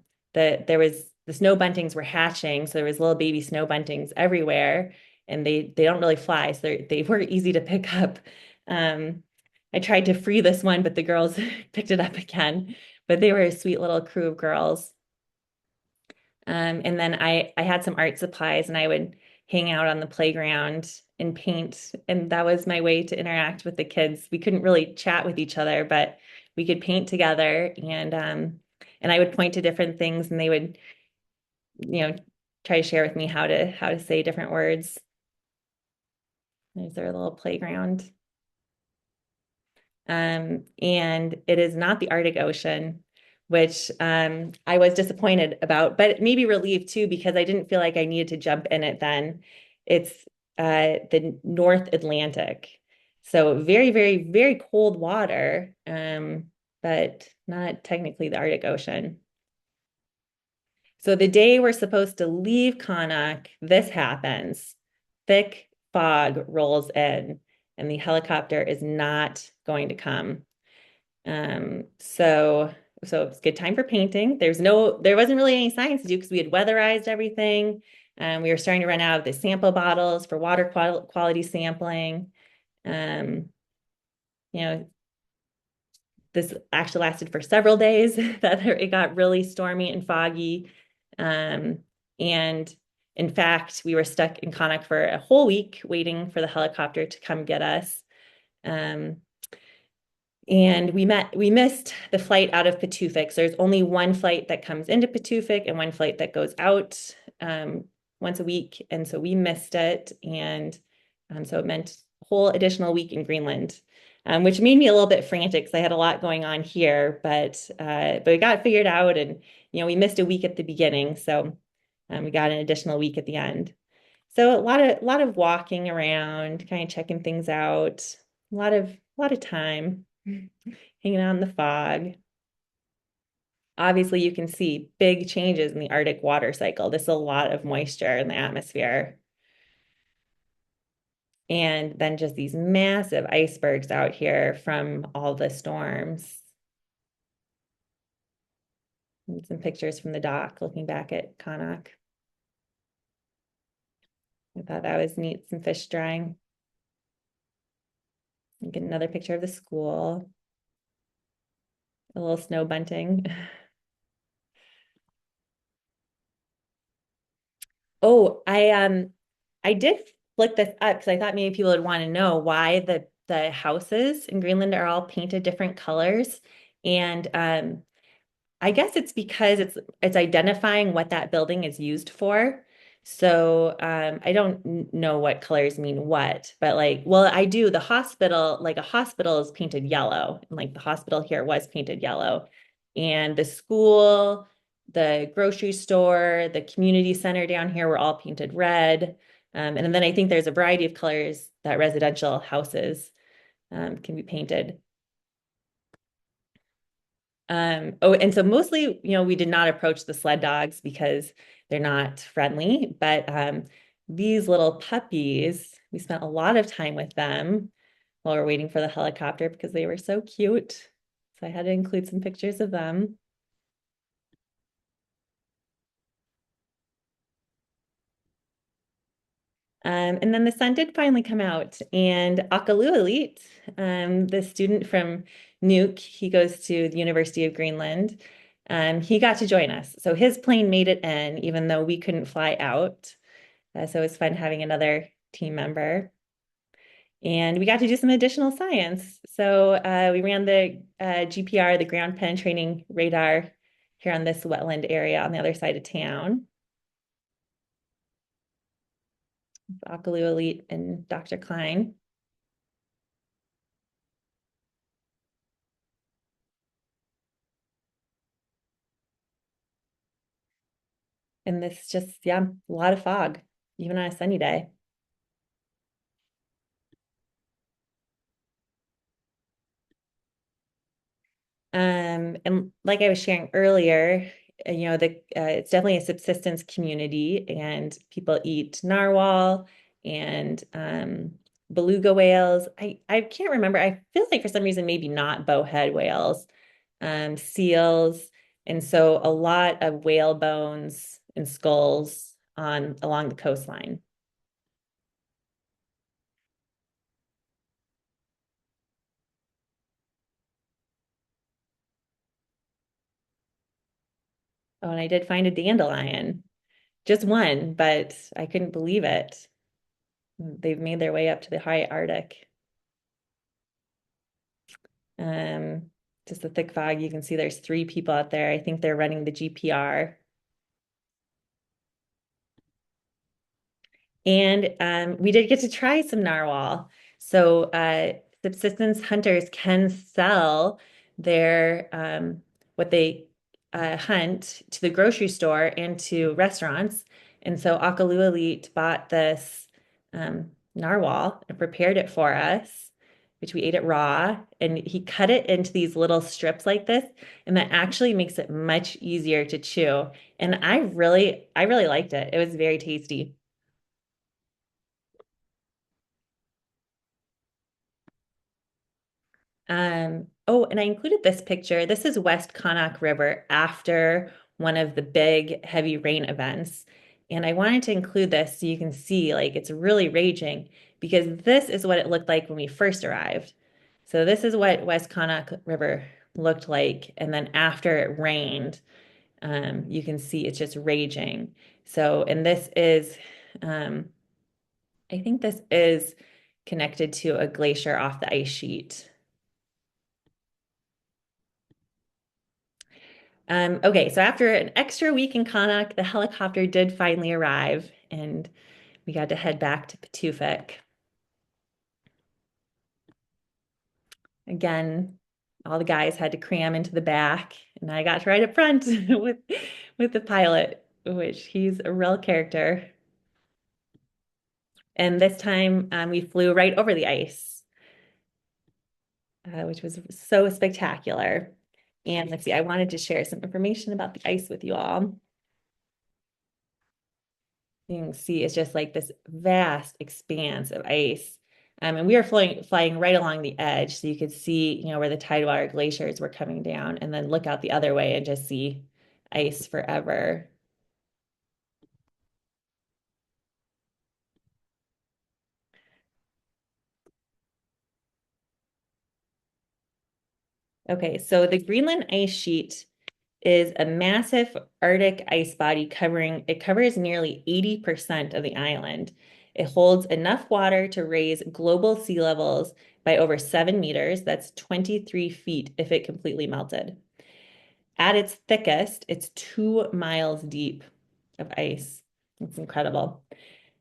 snow buntings were hatching, so there was little baby snow buntings everywhere, and they don't really fly, so they were easy to pick up. I tried to free this one, but the girls picked it up again. But they were a sweet little crew of girls. And then I had some art supplies, and I would hang out on the playground and paint, and that was my way to interact with the kids. We couldn't really chat with each other, but we could paint together, and I would point to different things, and they would, try to share with me how to say different words. There's their little playground. And it is not the Arctic Ocean, which I was disappointed about, but maybe relieved too, because I didn't feel like I needed to jump in it then. It's the North Atlantic. So very, very, very cold water, but not technically the Arctic Ocean. So the day we're supposed to leave Qaanaaq, this happens. Thick fog rolls in, and the helicopter is not going to come. So it's a good time for painting. There wasn't really any science to do because we had weatherized everything. We were starting to run out of the sample bottles for water quality sampling. This actually lasted for several days that it got really stormy and foggy. And in fact, we were stuck in Qaanaaq for a whole week waiting for the helicopter to come get us. And we missed the flight out of Patuxent. So there's only one flight that comes into Patuxent and one flight that goes out once a week. And so we missed it. And so it meant a whole additional week in Greenland, which made me a little bit frantic because I had a lot going on here, but we got it figured out, and we missed a week at the beginning, so we got an additional week at the end. So a lot of walking around, kind of checking things out, a lot of time hanging out in the fog. Obviously, you can see big changes in the Arctic water cycle. There's a lot of moisture in the atmosphere. And then just these massive icebergs out here from all the storms. And some pictures from the dock looking back at Qaanaaq. I thought that was neat, some fish drying. And get another picture of the school. A little snow bunting. Oh, I did look this up because I thought maybe people would want to know why the houses in Greenland are all painted different colors. And I guess it's because it's identifying what that building is used for. So I don't know what colors mean what, but I do. The hospital, like a hospital is painted yellow, and like the hospital here was painted yellow. And the school, the grocery store, the community center down here were all painted red. And then I think there's a variety of colors that residential houses can be painted. Oh, and so mostly, we did not approach the sled dogs because they're not friendly, but these little puppies, we spent a lot of time with them while we're waiting for the helicopter because they were so cute. So I had to include some pictures of them. And then the sun did finally come out, and Akalualit, the student from Nuuk, he goes to the University of Greenland. He got to join us. So his plane made it in, even though we couldn't fly out. So it was fun having another team member. And we got to do some additional science. So we ran the GPR, the ground penetrating radar, here on this wetland area on the other side of town. Akalu Elite and Dr. Klein. And this just, yeah, a lot of fog, even on a sunny day. And like I was sharing earlier, it's definitely a subsistence community, and people eat narwhal and beluga whales. I can't remember. I feel like for some reason maybe not bowhead whales, seals, and so a lot of whale bones and skulls on along the coastline. Oh, and I did find a dandelion. Just one, but I couldn't believe it. They've made their way up to the high Arctic. Um, just the thick fog. You can see there's 3 people out there. I think they're running the GPR. And we did get to try some narwhal. So subsistence hunters can sell their what they hunt to the grocery store and to restaurants. And so Akalu Elite bought this narwhal and prepared it for us, which we ate it raw. And he cut it into these little strips like this, and that actually makes it much easier to chew. And I really liked it. It was very tasty. Oh, and I included this picture. This is West Connaught River after one of the big heavy rain events. And I wanted to include this so you can see like it's really raging, because this is what it looked like when we first arrived. So this is what West Connaught River looked like. And then after it rained, you can see it's just raging. So, and this is, I think this is connected to a glacier off the ice sheet. Okay, so after an extra week in Connaught, the helicopter did finally arrive, and we got to head back to Patuxent. Again, all the guys had to cram into the back, and I got to ride up front with the pilot, which he's a real character. And this time we flew right over the ice, which was so spectacular. And let's see, I wanted to share some information about the ice with you all. You can see it's just like this vast expanse of ice. And we were flying right along the edge, so you could see, where the Tidewater glaciers were coming down, and then look out the other way and just see ice forever. Okay, so the Greenland ice sheet is a massive Arctic ice body it covers nearly 80% of the island. It holds enough water to raise global sea levels by over 7 meters. That's 23 feet if it completely melted. At its thickest, it's 2 miles deep of ice. It's incredible.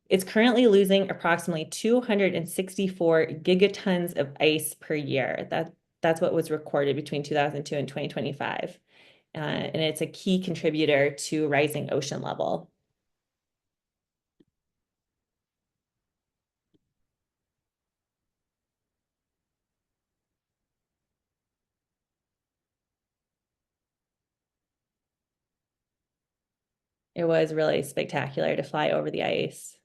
It's currently losing approximately 264 gigatons of ice per year. That's what was recorded between 2002 and 2025. And it's a key contributor to rising ocean level. It was really spectacular to fly over the ice.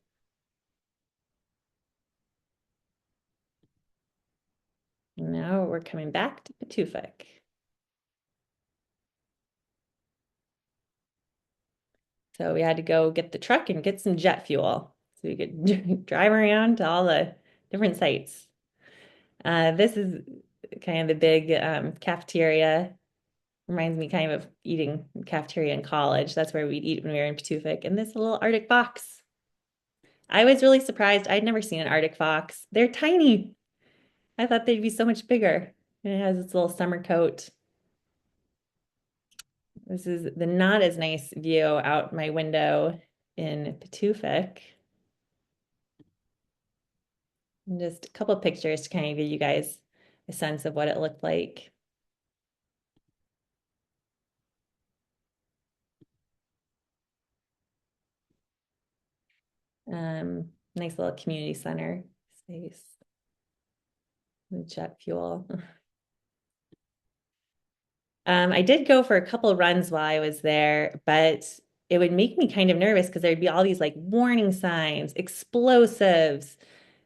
Now we're coming back to Patufic. So we had to go get the truck and get some jet fuel so we could drive around to all the different sites. This is kind of the big cafeteria. Reminds me kind of eating cafeteria in college. That's where we'd eat when we were in Patufic. And this little Arctic fox. I was really surprised. I'd never seen an Arctic fox. They're tiny. I thought they'd be so much bigger. And it has its little summer coat. This is the not as nice view out my window in Patufic. And just a couple of pictures to kind of give you guys a sense of what it looked like. Nice little community center space. The jet fuel. I did go for a couple runs while I was there, but it would make me kind of nervous because there'd be all these like warning signs, explosives.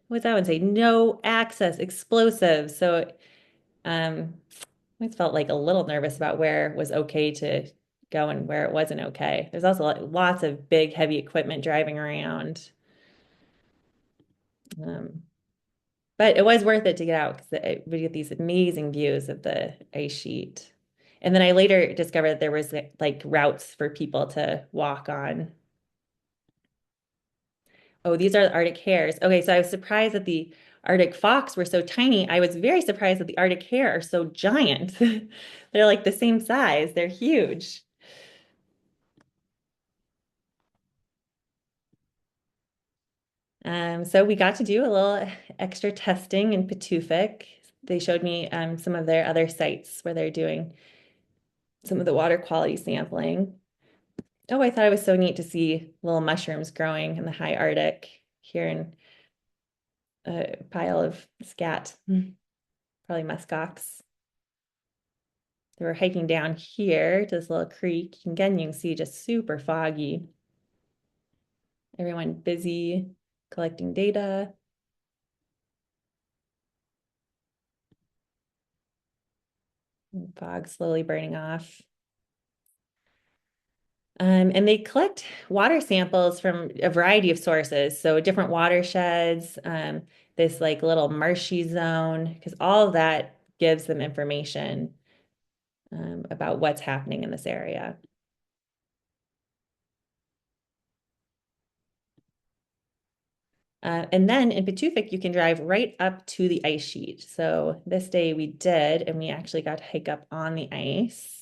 What's that one say? No access, explosives. So I always felt like a little nervous about where was okay to go and where it wasn't okay. There's also lots of big, heavy equipment driving around. Um, but it was worth it to get out because we get these amazing views of the ice sheet. And then I later discovered that there was like routes for people to walk on. Oh, these are the Arctic hares. Okay, so I was surprised that the Arctic fox were so tiny. I was very surprised that the Arctic hare are so giant. They're like the same size. They're huge. So we got to do a little extra testing in Patufic. They showed me some of their other sites where they're doing some of the water quality sampling. Oh, I thought it was so neat to see little mushrooms growing in the high Arctic here in a pile of scat, probably muskox. They were hiking down here to this little creek. Again, you can see just super foggy. Everyone busy collecting data. Fog slowly burning off. And they collect water samples from a variety of sources. So different watersheds, this like little marshy zone, because all of that gives them information about what's happening in this area. And then in Patufic, you can drive right up to the ice sheet. So this day we did, and we actually got to hike up on the ice.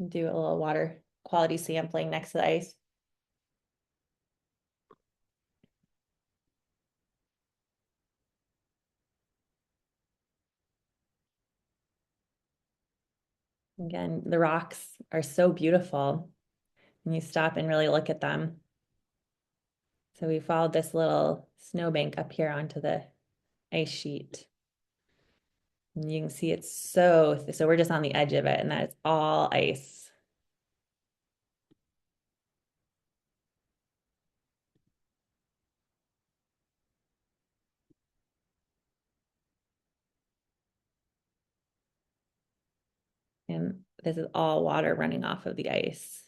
Do a little water quality sampling next to the ice. Again, the rocks are so beautiful when you stop and really look at them. So we followed this little snowbank up here onto the ice sheet. And you can see it's so we're just on the edge of it, and that is all ice. And this is all water running off of the ice.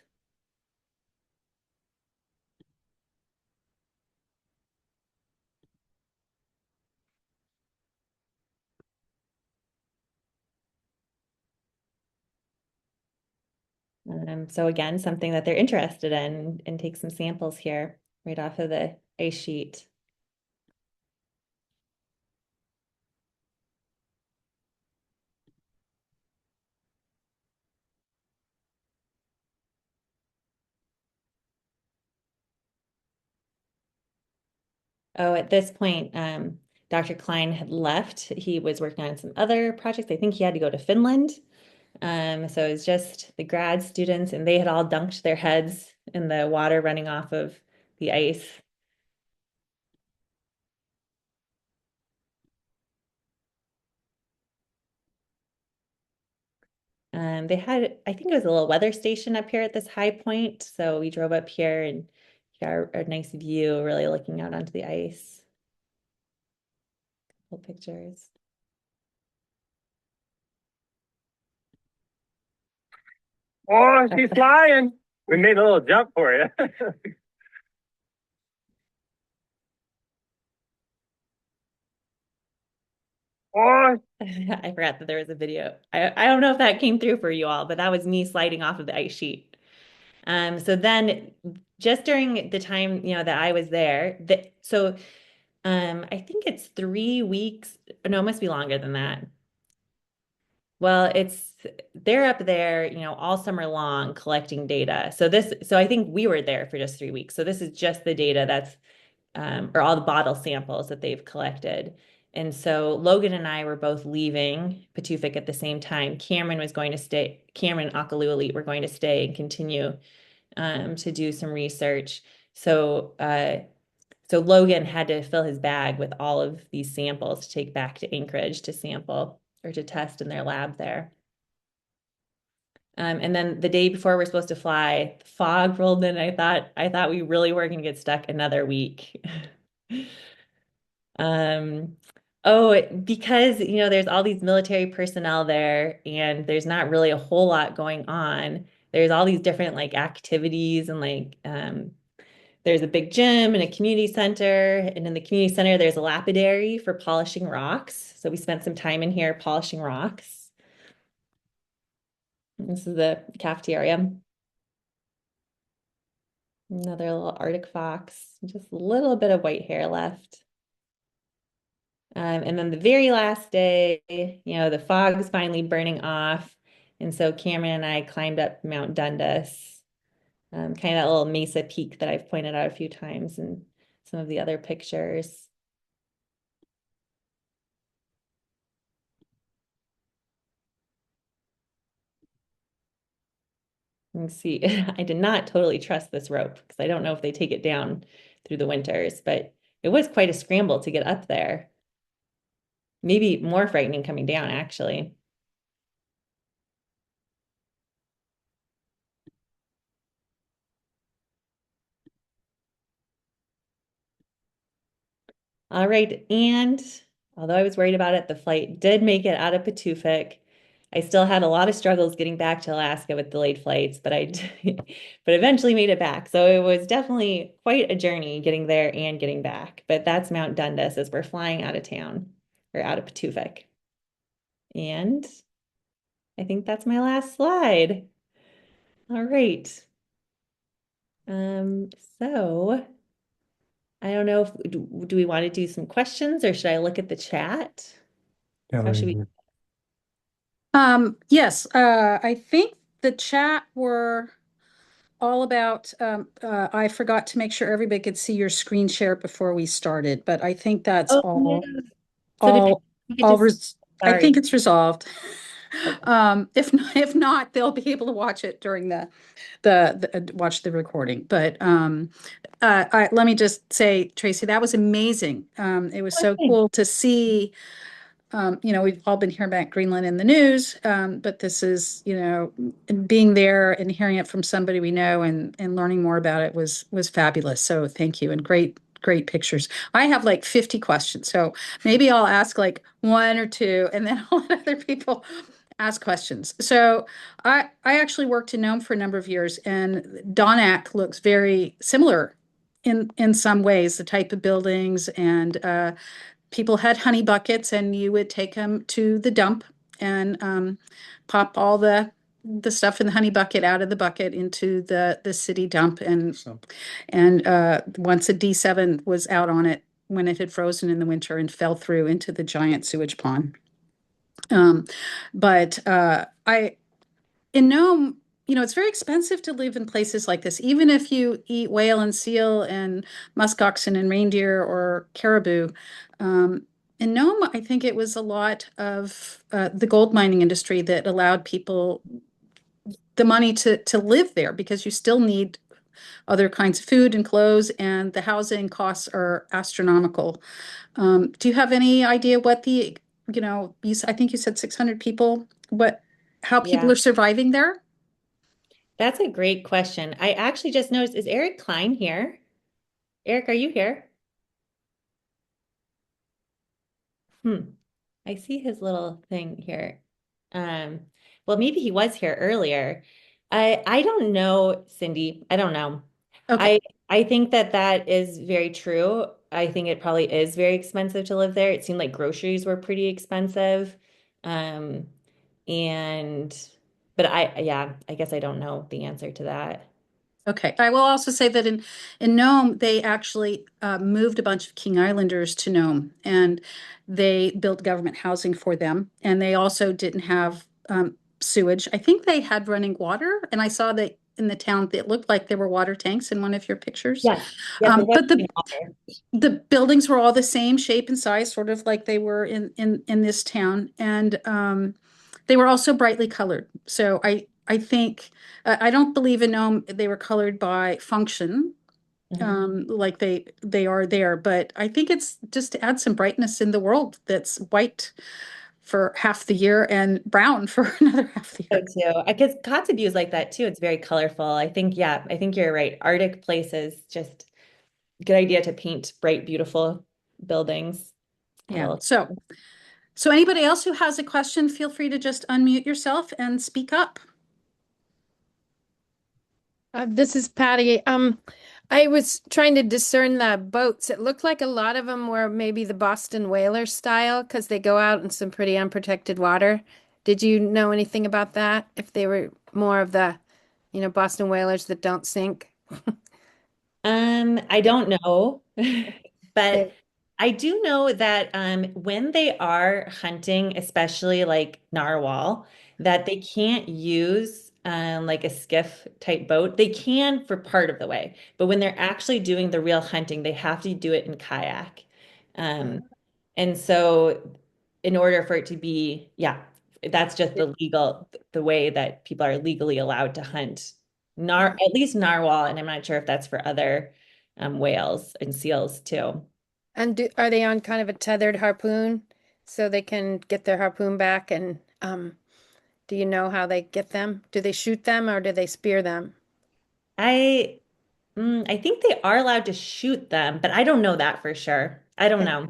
So again, something that they're interested in, and take some samples here right off of the ice sheet. Oh, at this point, Dr. Klein had left. He was working on some other projects. I think he had to go to Finland. So it was just the grad students, and they had all dunked their heads in the water running off of the ice. They had, I think it was a little weather station up here at this high point. So we drove up here and got a nice view, really looking out onto the ice. Couple pictures. Oh, she's flying. We made a little jump for you. Oh, I forgot that there was a video. I don't know if that came through for you all, but that was me sliding off of the ice sheet. So then just during the time, that I was there, I think it's 3 weeks. No, it must be longer than that. Well, they're up there, all summer long collecting data. So I think we were there for just 3 weeks. So this is just the data or all the bottle samples that they've collected. And so Logan and I were both leaving Patufic at the same time. Cameron was going to stay, Cameron and Akalu Elite were going to stay and continue to do some research. So Logan had to fill his bag with all of these samples to take back to Anchorage to sample or to test in their lab there. And then the day before we're supposed to fly, the fog rolled in. I thought we really were going to get stuck another week. Oh, because there's all these military personnel there, and there's not really a whole lot going on. There's all these different like activities and there's a big gym and a community center, and in the community center there's a lapidary for polishing rocks. So we spent some time in here polishing rocks. This is the cafeteria. Another little Arctic fox, just a little bit of white hair left. And then the very last day, the fog is finally burning off. And so Cameron and I climbed up Mount Dundas, kind of that little mesa peak that I've pointed out a few times in some of the other pictures. You can see, I did not totally trust this rope because I don't know if they take it down through the winters, but it was quite a scramble to get up there. Maybe more frightening coming down, actually. All right, and although I was worried about it, the flight did make it out of Patufic. I still had a lot of struggles getting back to Alaska with delayed flights, but but eventually made it back. So it was definitely quite a journey getting there and getting back. But that's Mount Dundas as we're flying out of town or out of Patufic. And I think that's my last slide. All right. So I don't know if do we want to do some questions or should I look at the chat? How should we? Yes, I think the chat were all about, I forgot to make sure everybody could see your screen share before we started, but I think that's Oh, all, yeah. So all, we could all, I sorry. think it's resolved. Okay. If not, they'll be able to watch it during watch the recording. But let me just say, Tracy, that was amazing. It was so Okay. cool to see. We've all been hearing about Greenland in the news, but this is, being there and hearing it from somebody we know and learning more about it was fabulous. So thank you and great pictures. I have like 50 questions, so maybe I'll ask like one or two, and then I'll let other people ask questions. So I actually worked in Nome for a number of years, and Donak looks very similar in some ways, the type of buildings and people had honey buckets and you would take them to the dump and pop all the stuff in the honey bucket out of the bucket into the city dump and once a D7 was out on it when it had frozen in the winter and fell through into the giant sewage pond. Um, but I in Nome, it's very expensive to live in places like this, even if you eat whale and seal and muskoxen and reindeer or caribou. Um, in Nome, I think it was a lot of the gold mining industry that allowed people the money to live there because you still need other kinds of food and clothes, and the housing costs are astronomical. Do you have any idea what I think you said 600 people, what how people Yeah. are surviving there? That's a great question. I actually just noticed, is Eric Klein here? Eric, are you here? Hmm. I see his little thing here. Um, well, maybe he was here earlier. I don't know, Cindy. I don't know. Okay. I think that that is very true. I think it probably is very expensive to live there. It seemed like groceries were pretty expensive. Um, and but yeah, I guess I don't know the answer to that. Okay. I will also say that in Nome, they actually moved a bunch of King Islanders to Nome, and they built government housing for them. And they also didn't have sewage. I think they had running water, and I saw that in the town, it looked like there were water tanks in one of your pictures. Yes. Yep, there was But the water. the buildings were all the same shape and size, sort of like they were in this town, and they were also brightly colored. So I think I don't believe in they were colored by function, Mhm. like they are there, but I think it's just to add some brightness in the world that's white for half the year and brown for another half the So year. too. Because Kotzebue is like that too. It's very colorful. I think, yeah, I think you're right. Arctic places, just good idea to paint bright, beautiful buildings. Add a Yeah. little. So anybody else who has a question, feel free to just unmute yourself and speak up. This is Patty. I was trying to discern the boats. It looked like a lot of them were maybe the Boston whaler style because they go out in some pretty unprotected water. Did you know anything about that? If they were more of the, Boston whalers that don't sink? I don't know, but They, I do know that when they are hunting, especially like narwhal, that they can't use like a skiff type boat. They can for part of the way, but when they're actually doing the real hunting, they have to do it in kayak. Um, and so, in order for it to be, yeah, that's just the way that people are legally allowed to hunt at least narwhal, and I'm not sure if that's for other whales and seals too. and are they on kind of a tethered harpoon so they can get their harpoon back? And do you know how they get them? Do they shoot them or do they spear them? I I think they are allowed to shoot them, but I don't know that for sure. I don't know.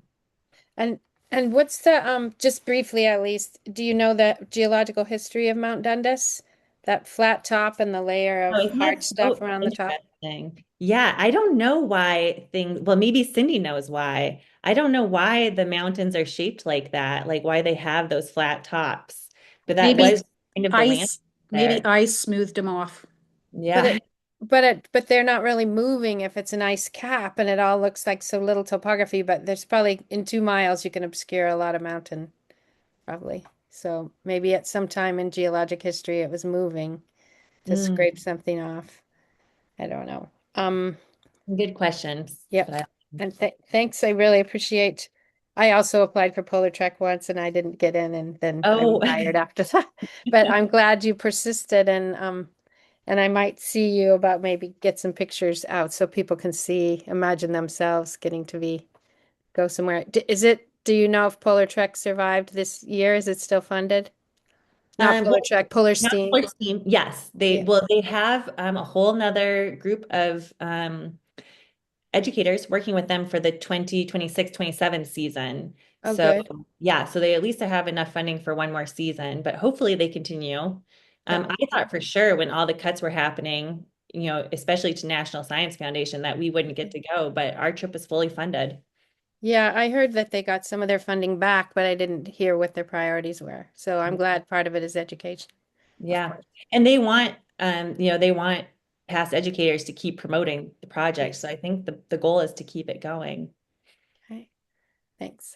And and what's the just briefly at least, do you know the geological history of Mount Dundas? That flat top and the layer Oh, of isn't hard that stuff so around the top? interesting? Yeah, I don't know why well, maybe Cindy knows why. I don't know why the mountains are shaped like that, like why they have those flat tops. But that Maybe was kind of the land ice, maybe there. ice smoothed them off. But Yeah. but they're not really moving if it's an ice cap and it all looks like so little topography, but there's probably in 2 miles you can obscure a lot of mountain, probably. So maybe at some time in geologic history it was moving to Mm, scrape something off. I don't know. good questions. Yep. But I, And thanks. I really appreciate. I also applied for Polar Trek once and I didn't get in and then I oh, retired after that. But I'm glad you persisted and I might see you about maybe get some pictures out so people can see, imagine themselves getting to go somewhere. Do you know if Polar Trek survived this year? Is it still funded? Not Polar well, Trek, Polar not Steam. sports team. Yes, Yeah. they have a whole nother group of educators working with them for the 2026-27 season. Oh, So good. yeah, so they at least have enough funding for one more season, but hopefully they continue. That I would be thought for sure when all the cuts were happening, especially to National Science Foundation, that we wouldn't get to go, but our trip is fully funded. Yeah, I heard that they got some of their funding back, but I didn't hear what their priorities were. So I'm glad part of it is education, of Yeah. course. And they want past educators to keep promoting the project. So I think the goal is to keep it going. Okay, thanks.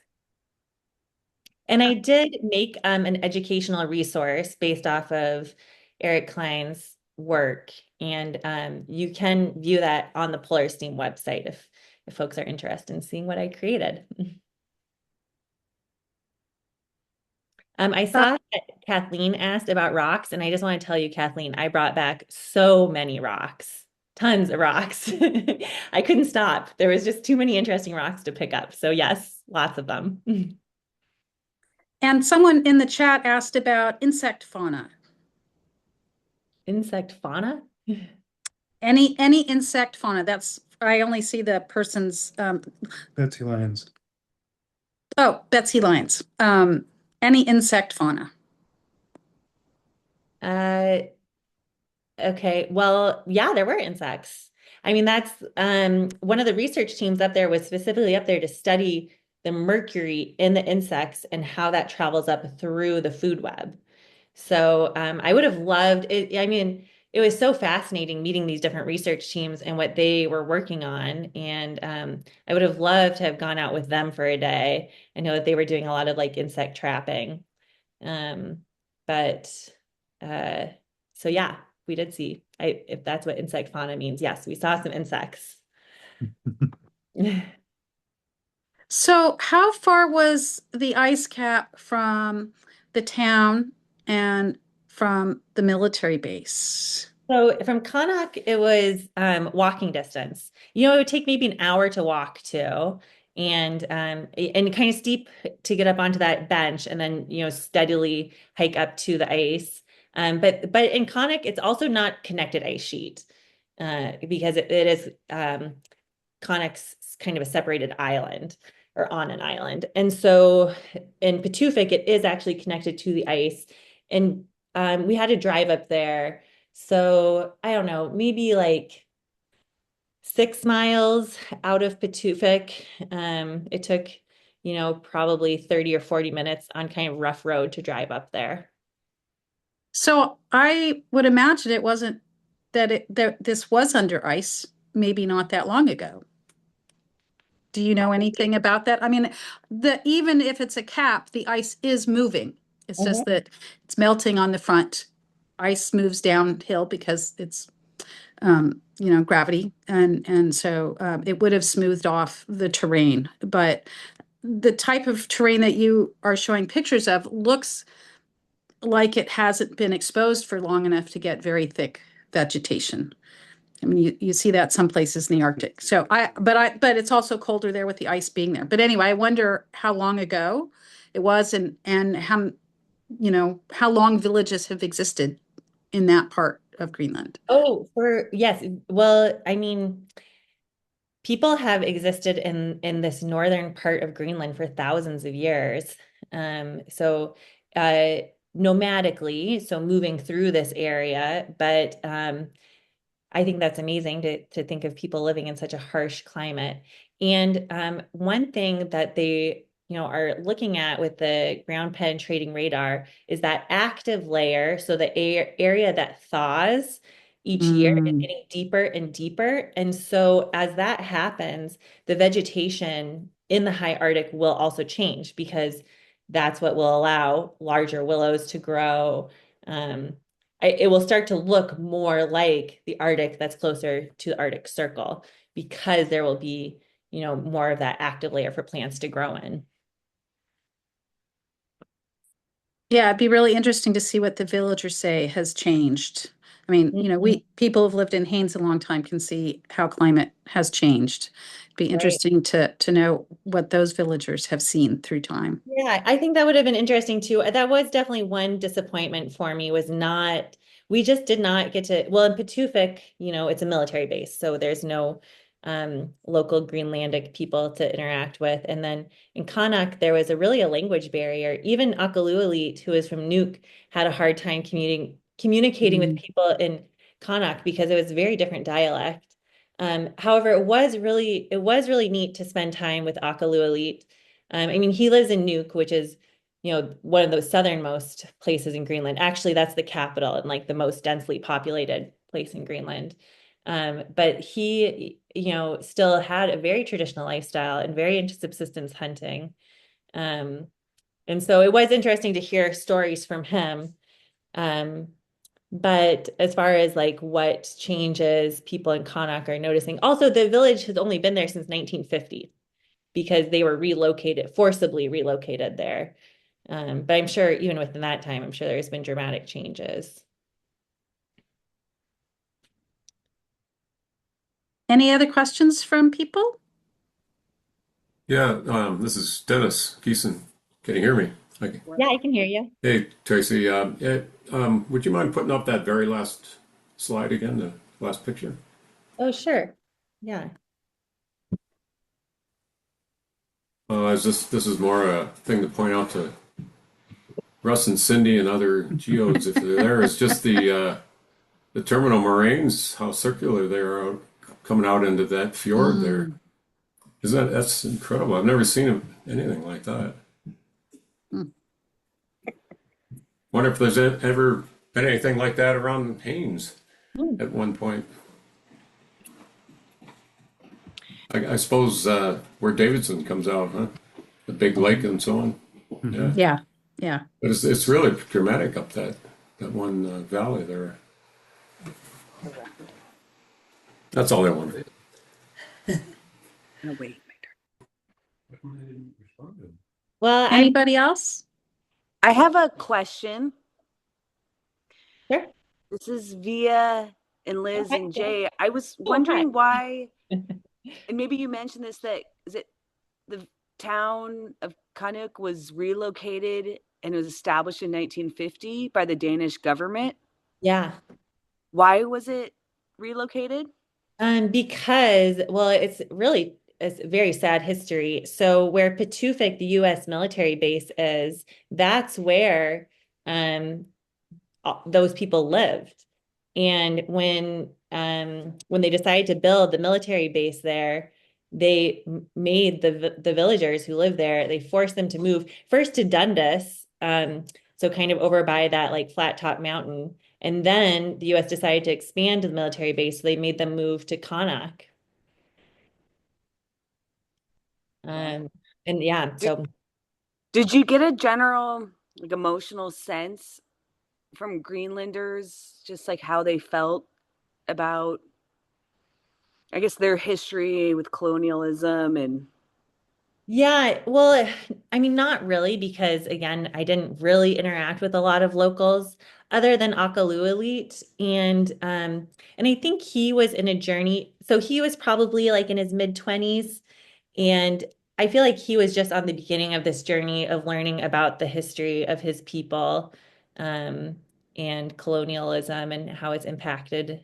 And I did make an educational resource based off of Eric Klein's work. And you can view that on the Polar Steam website if folks are interested in seeing what I created. I saw that Kathleen asked about rocks, and I just want to tell you, Kathleen, I brought back so many rocks, tons of rocks. I couldn't stop. There was just too many interesting rocks to pick up. So yes, lots of them. And someone in the chat asked about insect fauna. Insect fauna? Any insect fauna. I only see the person's, Betsy Lyons. oh, Betsy Lyons. Any insect fauna. Uh, okay. Well, yeah, there were insects. I mean, that's one of the research teams up there was specifically up there to study the mercury in the insects and how that travels up through the food web. So I would have loved it. I mean, it was so fascinating meeting these different research teams and what they were working on. And I would have loved to have gone out with them for a day. I know that they were doing a lot of like insect trapping. Um, but uh, so yeah, we did see. If that's what insect fauna means, yes, we saw some insects. So how far was the ice cap from the town and from the military base? So from Connacht, it was walking distance. You know, it would take maybe an hour to walk to, and kind of steep to get up onto that bench, and then steadily hike up to the ice. But in Connacht, it's also not connected ice sheet because it is Connacht's kind of a separated island or on an island, and so in Patufic, it is actually connected to the ice, and we had to drive up there. So I don't know, maybe like 6 miles out of Patufic. It took, probably 30 or 40 minutes on kind of rough road to drive up there. So I would imagine it wasn't that this was under ice, maybe not that long ago. Do you know anything about that? I mean, even if it's a cap, the ice is moving. It's just that it's melting on the front. Ice moves downhill because it's gravity, and so it would have smoothed off the terrain. But the type of terrain that you are showing pictures of looks like it hasn't been exposed for long enough to get very thick vegetation. I mean, you see that some places in the Arctic. So but it's also colder there with the ice being there. But anyway, I wonder how long ago it was and how long villages have existed in that part of Greenland. Oh, yes. Well, I mean, people have existed in this northern part of Greenland for thousands of years. So nomadically, so moving through this area, but I think that's amazing to think of people living in such a harsh climate. And one thing that they, are looking at with the ground penetrating radar is that active layer. So the area that thaws each year is Mm. getting deeper and deeper. And so as that happens, the vegetation in the high Arctic will also change because that's what will allow larger willows to grow. Um, it will start to look more like the Arctic that's closer to the Arctic Circle because there will be, more of that active layer for plants to grow in. Yeah, it'd be really interesting to see what the villagers say has changed. I mean, we people who've lived in Haines a long time can see how climate has changed. It'd be Right. interesting to know what those villagers have seen through time. Yeah, I think that would have been interesting too. That was definitely one disappointment for me was not, we just did not get to, well, in Patufic, it's a military base, so there's no local Greenlandic people to interact with. And then in Qaanaaq, there was really a language barrier. Even Akalualit, who is from Nuuk, had a hard time communicating with Mm. people in Qaanaaq because it was a very different dialect. However, it was really neat to spend time with Akalualit. I mean, he lives in Nuuk, which is, one of the southernmost places in Greenland. Actually, that's the capital and like the most densely populated place in Greenland. But he, still had a very traditional lifestyle and very into subsistence hunting. Um, and so it was interesting to hear stories from him. Um, but as far as like what changes people in Connacht are noticing, also the village has only been there since 1950 because they were forcibly relocated there. But I'm sure even within that time, I'm sure there's been dramatic changes. Any other questions from people? Yeah, this is Dennis Geeson. Can you hear me? Okay. Yeah, I can hear you. Hey, Tracy, would you mind putting up that very last slide again, the last picture? Oh, sure. Yeah. This is more a thing to point out to Russ and Cindy and other geodes if they're there. Is just the terminal moraines, how circular they are coming out into that fjord there. Mm. Isn't that's incredible? I've never seen anything like that. Mm. Wonder if there's ever been anything like that around Haines Hmm. at one point. I suppose where Davidson comes out, huh? The big lake and so on. Yeah, Yeah, yeah. but it's really dramatic up that one valley there. That's all I wanted. No, wait. Well, Anybody else? I have a question. sure. This is Via and Liz Okay, and yeah. Jay. I was Oh, hi. wondering why, and maybe you mentioned this, that is it the town of Kanuk was relocated and was established in 1950 by the Danish government. Yeah. Why was it relocated? Because, well, it's a very sad history. So where Patuxent, the U.S. military base is, that's where um those people lived. And when they decided to build the military base there, they made the villagers who live there, they forced them to move first to Dundas, so kind of over by that like flat top mountain. And then the US decided to expand the military base, so they made them move to Connacht. Um, and yeah, Did, so did you get a general like emotional sense from Greenlanders, just like how they felt about, I guess, their history with colonialism and yeah, well, I mean, not really, because again, I didn't really interact with a lot of locals other than Akalualit. And I think he was in a journey. So he was probably like in his mid-20s. And I feel like he was just on the beginning of this journey of learning about the history of his people, um, and colonialism and how it's impacted,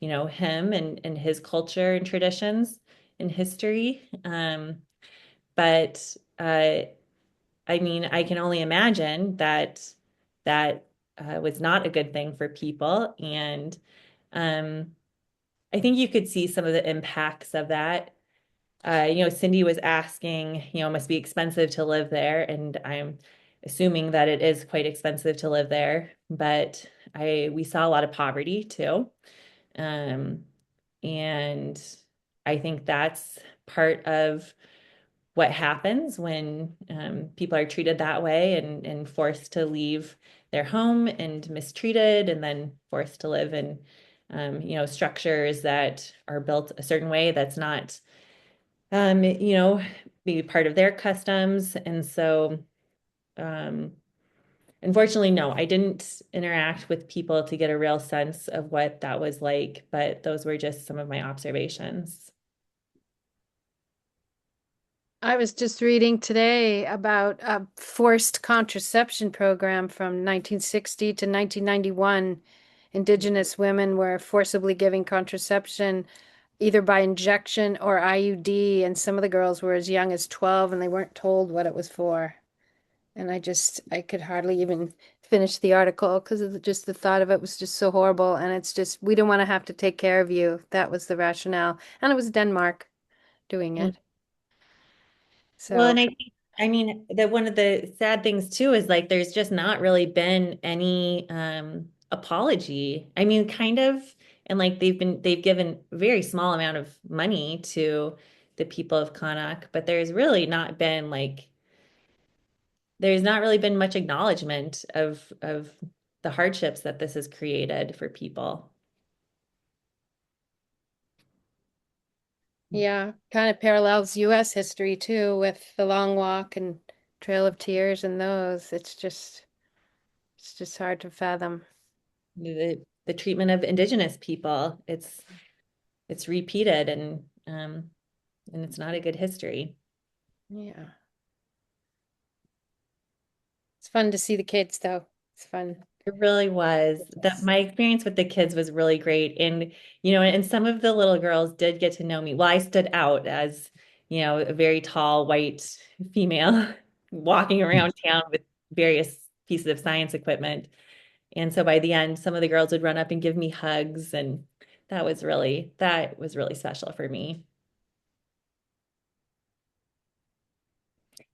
him and his culture and traditions and history. But I mean, I can only imagine that was not a good thing for people. And um, I think you could see some of the impacts of that. Cindy was asking, it must be expensive to live there, and I'm assuming that it is quite expensive to live there. But we saw a lot of poverty too. Um, and I think that's part of what happens when people are treated that way and forced to leave their home and mistreated and then forced to live in structures that are built a certain way that's not maybe part of their customs. And so um, unfortunately, no, I didn't interact with people to get a real sense of what that was like, but those were just some of my observations. I was just reading today about a forced contraception program from 1960 to 1991. Indigenous women were forcibly giving contraception either by injection or IUD, and some of the girls were as young as 12 and they weren't told what it was for. And I could hardly even finish the article because just the thought of it was just so horrible. And it's just, we don't want to have to take care of you. That was the rationale. And it was Denmark doing it. Well, So, and I mean, that one of the sad things too is like there's just not really been any apology. I mean, kind of, and like they've given a very small amount of money to the people of Connacht, but there's not really been much acknowledgement of the hardships that this has created for people. yeah, kind of parallels US history too with the Long Walk and Trail of Tears and those. It's just hard to fathom. The treatment of Indigenous people, it's repeated and it's not a good history. Yeah. It's fun to see the kids though. It's fun. It really was. My experience with the kids was really great. And, and some of the little girls did get to know me. Well, I stood out as, a very tall white female walking around town with various pieces of science equipment. And so by the end, some of the girls would run up and give me hugs, and that was really special for me.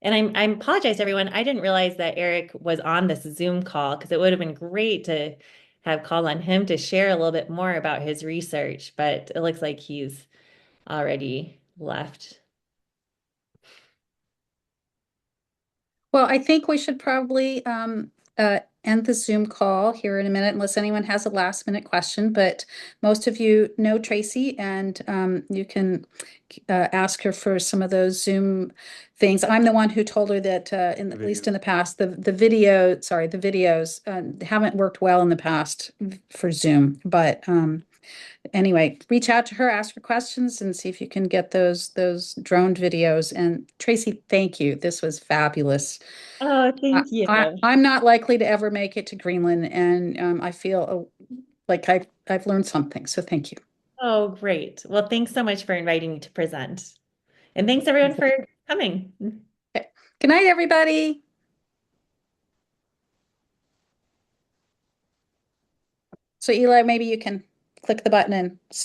And I apologize, everyone. I didn't realize that Eric was on this Zoom call because it would have been great to have called on him to share a little bit more about his research, but it looks like he's already left. Well, I think we should probably end the Zoom call here in a minute unless anyone has a last minute question. But most of you know Tracy, and you can ask her for some of those Zoom things. I'm the one who told her that at least in the past, the videos haven't worked well in the past for Zoom. But anyway, reach out to her, ask her questions, and see if you can get those droned videos. And Tracy, thank you. This was fabulous. Oh, thank you. I'm not likely to ever make it to Greenland, and I feel like I've learned something. So thank you. Oh, great. Well, thanks so much for inviting me to present. And thanks everyone for coming. Okay. Good night, everybody. So Eli, maybe you can click the button and stop.